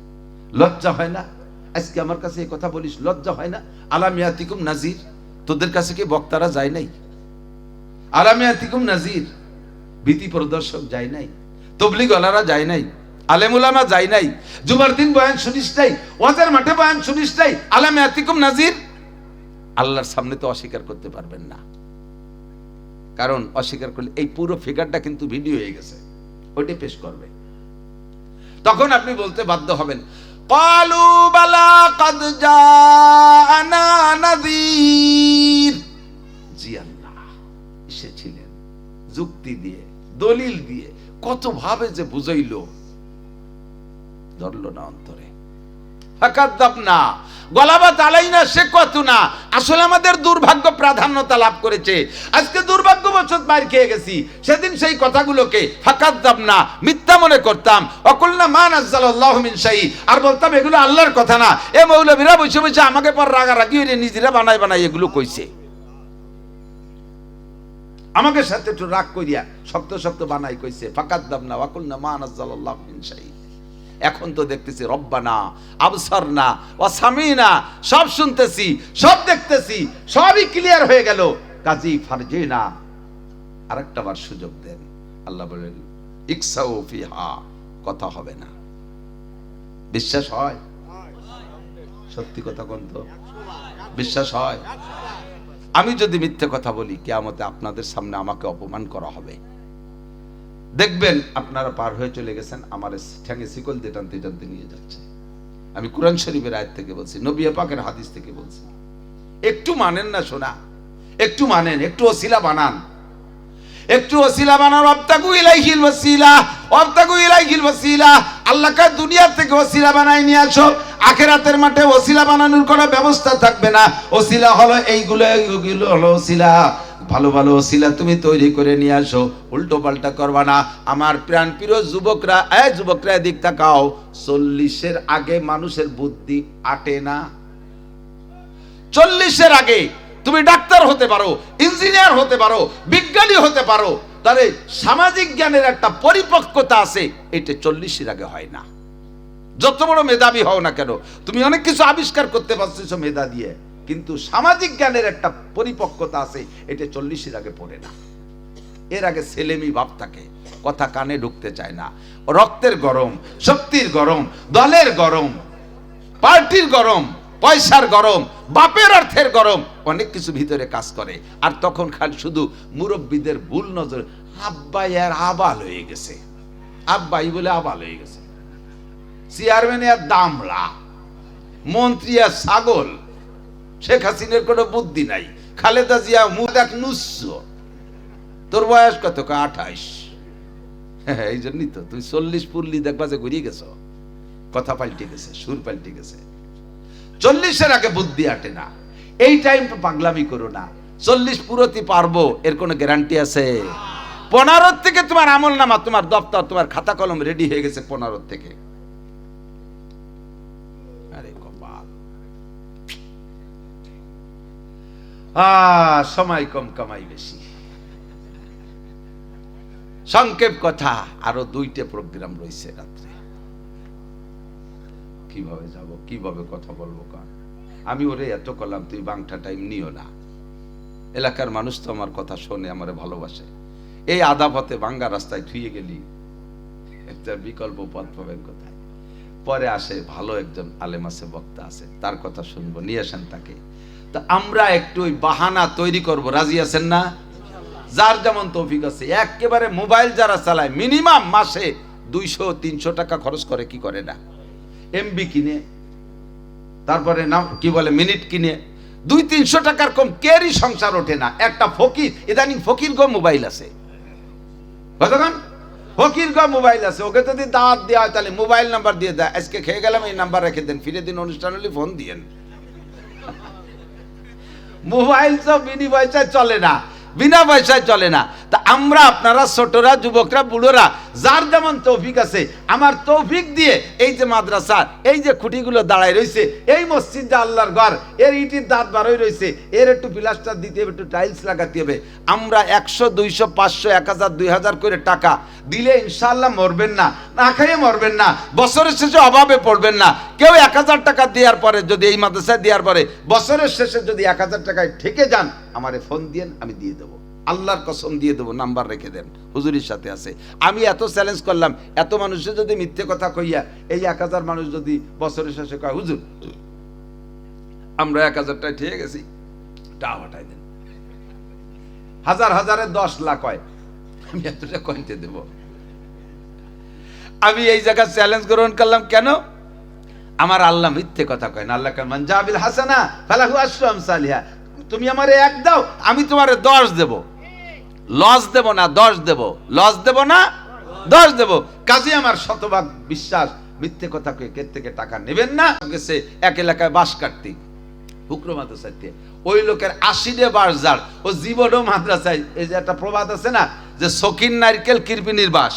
লজ্জা হয় না? আজকে আমার কাছে এই কথা বলিস, লজ্জা হয় না? আলামিয়াতিকুম নাজির, তোদের কাছে কি বক্তারা যায় নাই? আলামিয়াতিকুম নাজির, ভীতি প্রদর্শক যায় নাই? তবলিগওয়ালারা যায় নাই? আলেমুলামা যায় নাই? জুমার দিন বয়ান শুনিস নাই? ওয়াজের মাঠে বয়ান শুনিস নাই? আলামিয়াতিকুম নাজির। আল্লাহর সামনে তো অস্বীকার করতে পারবেন না, কারণ অস্বীকার করলে এই পুরো ফিগারটা কিন্তু ভিডিও হয়ে গেছে, ওইটা পেশ করবে। তখন আপনি বলতে বাধ্য হবেন, ক্বালু বালা কাদ জাআনা নাযীর। জি আল্লাহ, এসেছিলেন যুক্তি দিয়ে, দলিল দিয়ে, কত ভাবে যে বুঝাইলো, ধরলো না অন্তরে। ফাকাদ্দাবনা গলাবাত আলাইনা শিকওয়াতুনা। আসলে আমাদের দুর্ভাগ্য প্রাধান্যতা লাভ করেছে। আজকে দুর্ভাগ্যবশত মার খেয়ে গেছি। সেদিন সেই কথাগুলোকে ফাকাদ্দাবনা, মিথ্যা মনে করতাম। ওয়াকুলনা মা নাযালাল্লাহু মিন শাই, আর বলতাম এগুলো আল্লাহর কথা না। এ মৌলবীরা বসে বসে আমাকে পর রাগারাগি হয়ে নিজেরা বানাই বানাই এগুলো কইছে, আমাকে সাথে একটু রাগ করিয়া শক্ত শক্ত বানাই কইছে। ফাকাদ্দাবনা ওয়াকুলনা মা নাযালাল্লাহু মিন শাই। এখন তো দেখতেছি রব্বানা আবসারনা ওয়া সামিনা, সব শুনতেছি, সব দেখতেছি, সবই ক্লিয়ার হয়ে গেল। কাজী ফারজিনা, আরেকটা বার সুযোগ দেন। আল্লাহ বলেন ইকসাউ ফিহা, কথা হবে না। বিশ্বাস হয়? সত্যি কথা কোন তো বিশ্বাস হয়? আমি যদি মিথ্যে কথা বলি, কিয়ামতে আপনাদের সামনে আমাকে অপমান করা হবে। দেখবেন আপনারা পার হয়ে চলে গেছেন, আমার ঠ্যাঙে শিকল দিয়ে টানতে টানতে নিয়ে যাচ্ছে। আমি কুরআন শরীফের আয়াত থেকে বলছি, নবী পাকের হাদিস থেকে বলছি। একটু মানেন না শোনা, একটু মানেন, একটু ওসিলা বানান, একটু ওসিলা বানান। ওয়াবতাগু ইলাইহিল ওয়াসিলা, ওয়াবতাগু ইলাইহিল ওয়াসিলা। আল্লাহকে দুনিয়া থেকে ওসিলা বানাই নিয়ে আসো, আখিরাতের মাঠে ওসিলা বানানোর কোনো ব্যবস্থা থাকবে না। ওসিলা হলো এইগুলো, এইগুলো হলো ওসিলা। ভালো ভালো ওসিলা তুমি তৈরি করে নিয়ে আসো, উল্টো পাল্টা করবা না। আমার প্রাণ প্রিয় যুবকরা, যুবকরা দিক তাকাও, 40-এর আগে মানুষের বুদ্ধি আটে না। 40-এর আগে তুমি ডাক্তার হতে পারো, ইঞ্জিনিয়ার হতে পারো, বিজ্ঞানী হতে পারো, তাহলে সামাজিক জ্ঞানের একটা পরিপক্কতা আছে, এটা 40-এর আগে হয় না। যত বড় মেধাবী হও না কেন, তুমি অনেক কিছু আবিষ্কার করতে পারছো মেধা দিয়ে, কিন্তু সামাজিক জ্ঞানের একটা পরিপক্কতা আছে, এটা 40-এর আগে পড়ে না। এর আগে ছেলেমি ভাব থাকে, কথা কানে ঢুকতে চায় না। রক্তের গরম, শক্তির গরম, দলের গরম, পার্টির গরম, পয়সার গরম, বাপের অর্থের গরম, অনেক কিছু ভিতরে কাজ করে। আর তখন খালি শুধু মুরব্বীদের ভুল নজর, আব্বাই আর আবাল হয়ে গেছে, আব্বাই বলে আবাল হয়ে গেছে, চেয়ারম্যান আর দামড়া, মন্ত্রী আর ছাগল, শেখ হাসিনার কোনো বুদ্ধি নাই, খালেদা জিয়া মুখ দেখ নুচ্ছ। তোর বয়স কত? 28। এই জন্যই তো তুমি 40 পুরলি দেখবা যে ঘুরিয়ে গেছো, কথা পাল্টে গেছে, সুর পাল্টে গেছে। 40-এর আগে বুদ্ধি আটে না। এই টাইমটা পাগলামি করো না। 40 পুরোতে পারবো এর কোনো গ্যারান্টি আছে? 15 থেকে তোমার আমল নামা, তোমার দপ্তর, তোমার খাতা কলম রেডি হয়ে গেছে 15 থেকে। আরে কপাল, সময় কম, কামাই বেশি। সংক্ষেপ কথা, আরো 2টা প্রোগ্রাম রয়েছে রাত্রে। কিভাবে যাব, কিভাবে কথা বলবো? কারণ আমি ওরে এত করলাম, তুই বাংটা টাইম নিও না। এলাকার মানুষ তো আমার কথা শোনে, আমারে ভালোবাসে। এই আধা পথে ভাঙ্গা রাস্তায় থুয়ে গেলি, একটা বিকল্প পথ পাবেন কোথায়? পরে আসে ভালো একজন আলেম আছে, বক্তা আছে, তার কথা শুনবো, নিয়ে আসেন তাকে। তো আমরা একটু ওই বাহানা তৈরি করব, রাজি আছেন না? যার যেমন তৌফিক আছে। একেবারে মোবাইল যারা চালায়, মিনিমাম মাসে 200-300 টাকা খরচ করে, কি করে না? এমবি কিনে, তারপরে নাম কি বলে মিনিট কিনে, 200-300 টাকার কম কেরই সংসার ওঠে না। একটা ফকির, ইদানিং ফকির গো মোবাইল আছে, কতক্ষণ ফকির গো মোবাইল আছে। ওকে যদি দাওয়াত দেওয়া হয় তাহলে মোবাইল নাম্বার দিয়ে দেয়, আজকে খেয়ে গেলাম এই নাম্বার রেখে দেন, ফিরে দিন, অনুষ্ঠান হলে ফোন দিয়েন। মোবাইল তো বিনা পয়সায় চলে না, বিনা পয়সায় চলে না। তা আমরা আপনারা ছোটরা, যুবকরা, বুড়োরা, যার যেমন তৌফিক আছে, আমার তৌফিক দিয়ে এই যে মাদ্রাসা, এই যে খুঁটিগুলো দাঁড়ায় রয়েছে, এই মসজিদটা আল্লাহর ঘর, এর ইটির দাঁত বারোই রয়েছে, এর একটু প্লাস্টার দিতে হবে, একটু টাইলস লাগাতে হবে। আমরা 100, 200, 500, 1000, 2000 করে টাকা দিলে ইনশাআল্লাহ মরবেন না, না খাইয়ে মরবেন না, বছরের শেষে অভাবে পড়বেন না। কেউ 1000 টাকা দেওয়ার পরে, যদি এই মাদ্রাসায় দেওয়ার পরে বছরের শেষে যদি 1000 টাকায় ঠেকে যান, আমারে ফোন দিয়েন, আমি দিয়ে দেবো, আল্লাহর কসম দিয়ে দেবো, নাম্বার রেখে দেন, হুজুরির সাথে আছে। আমি এত চ্যালেঞ্জ করলাম, এত মানুষের যদি মিথ্যে কথা কইয়া এই 1000 মানুষ যদি বছরের শেষে কয় হুজুর আমরা 1000 টাকা ঠিক গেছি, টাকা পাঠাই দেন, হাজার হাজারে 10 লাখ হয়, আমি এতটা কইতে দেব? আমি এই জায়গা চ্যালেঞ্জ গ্রহণ করলাম। কেন? আমার আল্লাহ মিথ্যে কথা কয় না। আল্লাহ মান জাবিল হাসানা ফালাহু আশরু আমসালিহা। তুমি আমারে 1 দাও, আমি তোমারে 10 দেব। লস দেব না, 10 দেব। লস দেব না, 10 দেব। কাজে আমার শতভাগ বিশ্বাস, মিথ্যে কথা কয়ে কে থেকে টাকা নেবেন না। গেছে এক এলাকায় বাস কাটতে, হুকরো মাদ্রাসাতে, ওই লোকের 80 বাস যার, ও জীবনও মাদ্রাসায়, এই যে একটা প্রবাদ আছে না, যে শৌখিন নারকেল কিরপিনির বাস,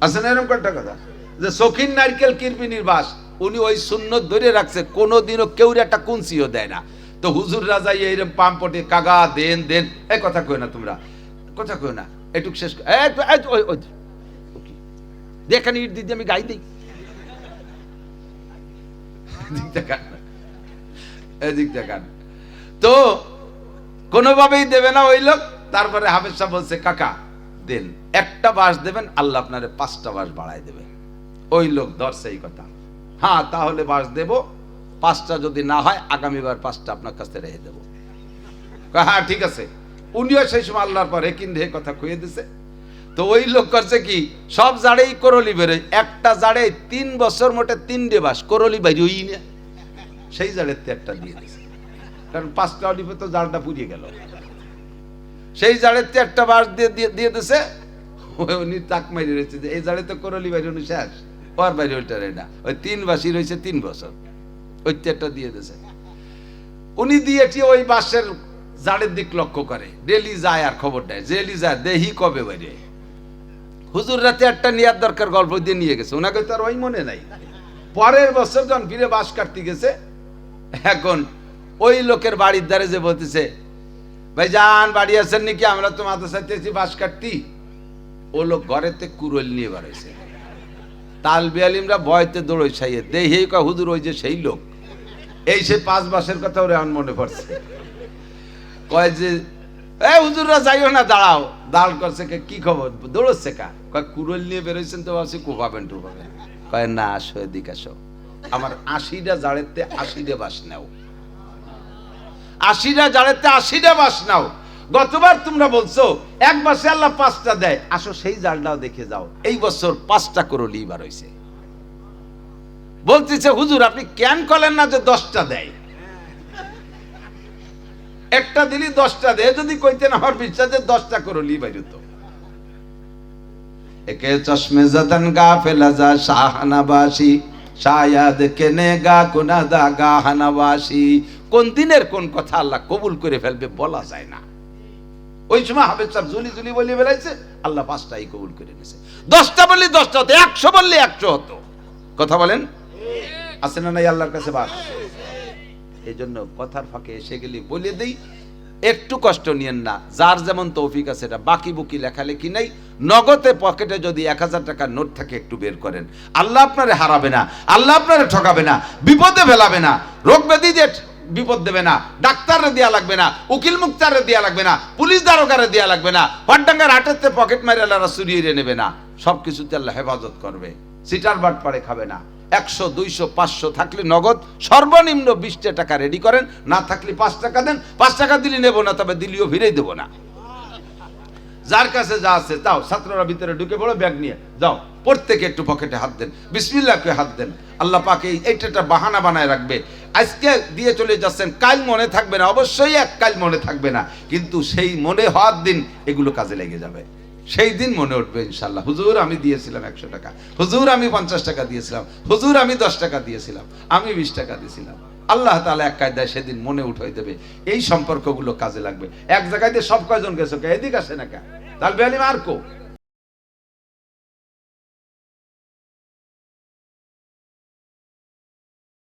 আছে না এরকম একটা কথা, যে শৌখিন নারকেল কিরপিনির বাস। উনি ওই সুন্নত ধরে রাখছে, কোনোদিনও কেউ একটা কুঞ্চিও দেয় না। তো হুজুর রাজাই এইরকম পাম্পটে কাগা দেন দেন, এই কথা কই না, তোমরা কথা কই না, এটুক শেষ দেখেন ইট দিদি আমি গাই দিই, এদিক দেখান। তো কোনোভাবেই দেবে না ওই লোক। তারপরে হাফেজ সাহেব বলছে কাকা দেন, একটা বাস দেবেন, আল্লাহ আপনারে 5টা বাস বাড়ায় দেবে। ওই লোক ধরছে এই কথা, হ্যাঁ তাহলে বাস দেব, 5টা যদি না হয় আগামীবার 5টা আপনার কাছে রেখে দেবো। হ্যাঁ ঠিক আছে। উনিও সেই সময় আল্লাহর পর একিন রে কথা কয়ে দিছে। তো ওই লোক করছে কি, সব জাড়েই করলি বেরোয়, একটা জাড়ে 3 বছর মোটে 3টে বাস করলি বাইরে ওই না, সেই জাড়ের একটা দিয়ে দিছে, কারণ 5টা অলিপে তো জালটা পুড়িয়ে গেল। সেই জাড়ের একটা বাস দিয়ে দিছে। উনি তাক মারি রয়েছে যে এই জাড়ে তো করলি বাইরে উনি শেষ, ওর বাইরে ওইটা রে না, ওই 3 বাসই রয়েছে 3 বছর, ওই একটা দিয়ে দিছে। উনি দিয়েছি ওই বাসের জাড়ের দিক লক্ষ্য করে, ডেলি যায় আর খবর দেয়, ডেলি যায় দেহি কবে বাইরে। হুজুর রাতে একটা নেওয়ার দরকার গল্প দিয়ে নিয়ে গেছে, ওনাকে তো আর ওই মনে নাই। পরের বছর যখন ফিরে বাস কাটতে গেছে, এখন ওই লোকের বাড়ির দ্বারে যে বলতেছে ভাই যান বাড়ি আছেন নাকি, আমরা তো মাদ্রাসাতে এসেছি বাস কাটতি। ও লোক ঘরেতে কুরল নিয়ে বাড়াইছে, তালবি আলিমরা ভয়তে দৌড়ই ছাইয়ে দেহি কয় হুজুর ওই যে সেই লোক। এই সে 5 মাসের কথা ওরে এখন মনে পড়ছে, কয় যে এই হুজুররা যাইও না, দাঁড়াও। দাঁড় করছে, কি খবর, দৌড়চ্ছে কা? কয় কুরল নিয়ে বেরোইছেন তো, ভাবছি কোপাবেন টুপাবেন। কয় না আসো এদিকে আসো, আমার 80টা জাড়েতে 80টা বাস নাও, 80টা জাড়েতে 80টা বাস নাও। গতবার তোমরা বলছো এক বাসে আল্লাহ 5টা দেয়, আসো সেই জালটাও দেখে যাও। এই বছর 5টা করলি বার হইছে। বলতেছে হুজুর আপনি কেন করেন না যে 10টা দেয়, একটা দিলি 10টা দেয়, যদি কইতেন আমার বিশ্বাস যে 10টা করলি বাইরে তো। একে চশমে জাদান গাফেলা যা শাহনাবাসী, শায়াদ কেনেগা কুনাদা গাহানাবাসী। কোন দিনের কোন কথা আল্লাহ কবুল করে ফেলবে বলা যায় না। ওই সময় হাফেজ সাহেব জুলি জুলি বলে বেড়াইছে, আল্লাহ 5টাই কবুল করে নিয়েছে। 10টা বললে 10টা হতো, 100 বললে 100 হতো। কথা বলেন, আছে না নাই আল্লাহর কাছে বাস? এই জন্য কথার ফাঁকে এসে গেলি বলে দেই, একটু কষ্ট নিয়েন না, যার যেমন তৌফিক আছে। এটা বাকি বুকি লেখালেখি নাই, নগদে পকেটে যদি 1000 টাকার নোট থাকে একটু বের করেন। আল্লাহ আপনারে হারাবে না, আল্লাহ আপনারে ঠকাবে না, বিপদে ফেলাবে না, রোগ ব্যাধি যে বিপদ দেবে না, ডাক্তাররে দেয়া লাগবে না, উকিল মুক্তারে দেয়া লাগবে না, পুলিশ দারোগারে দেয়া লাগবে না, হটডাঙ্গার হাটেতে পকেট মারে আল্লাহরা চুরিয়ে নেবে না। সবকিছুতে আল্লাহ হেফাজত করবে, সিটার বাট পারে খাবে না। 100, 200, 500 থাকলে নগদ সর্বনিম্ন 20টা টাকা রেডি করেন, না থাকলে 5 টাকা দেন। 5 টাকা দিলে নেব না, তবে দিলিও ফিরেই দেবো না। যার কাছে যা আছে তাও, ছাত্ররা ভিতরে ঢুকে পড়ো, ব্যাগ নিয়ে যাও, প্রত্যেকে একটু পকেটে হাত দেন, বিসমিল্লাহ করে হাত দেন। আল্লাহ পাক এইটা বাহানা বানায় রাখবে। আজকে দিয়ে চলে যাচ্ছেন, কাল মনে থাকবে না, অবশ্যই কাল মনে থাকবে না, কিন্তু সেই মনে হওয়ার দিন এগুলো কাজে লেগে যাবে। সেই দিন মনে উঠবে ইনশাল্লাহ, হুজুর আমি দিয়েছিলাম 100 টাকা, হুজুর আমি 50 টাকা দিয়েছিলাম, হুজুর আমি 10 টাকা দিয়েছিলাম, আমি 20 টাকা দিয়েছিলাম। আল্লাহ তাআলা এক কায়দায় সেদিন মনে উঠাই দেবে, এই সম্পর্কগুলো কাজে লাগবে। এক জায়গায় দিয়ে সব কয়জন গেছো, এদিক আসে না কে, তাহলে বেআলিম আর কো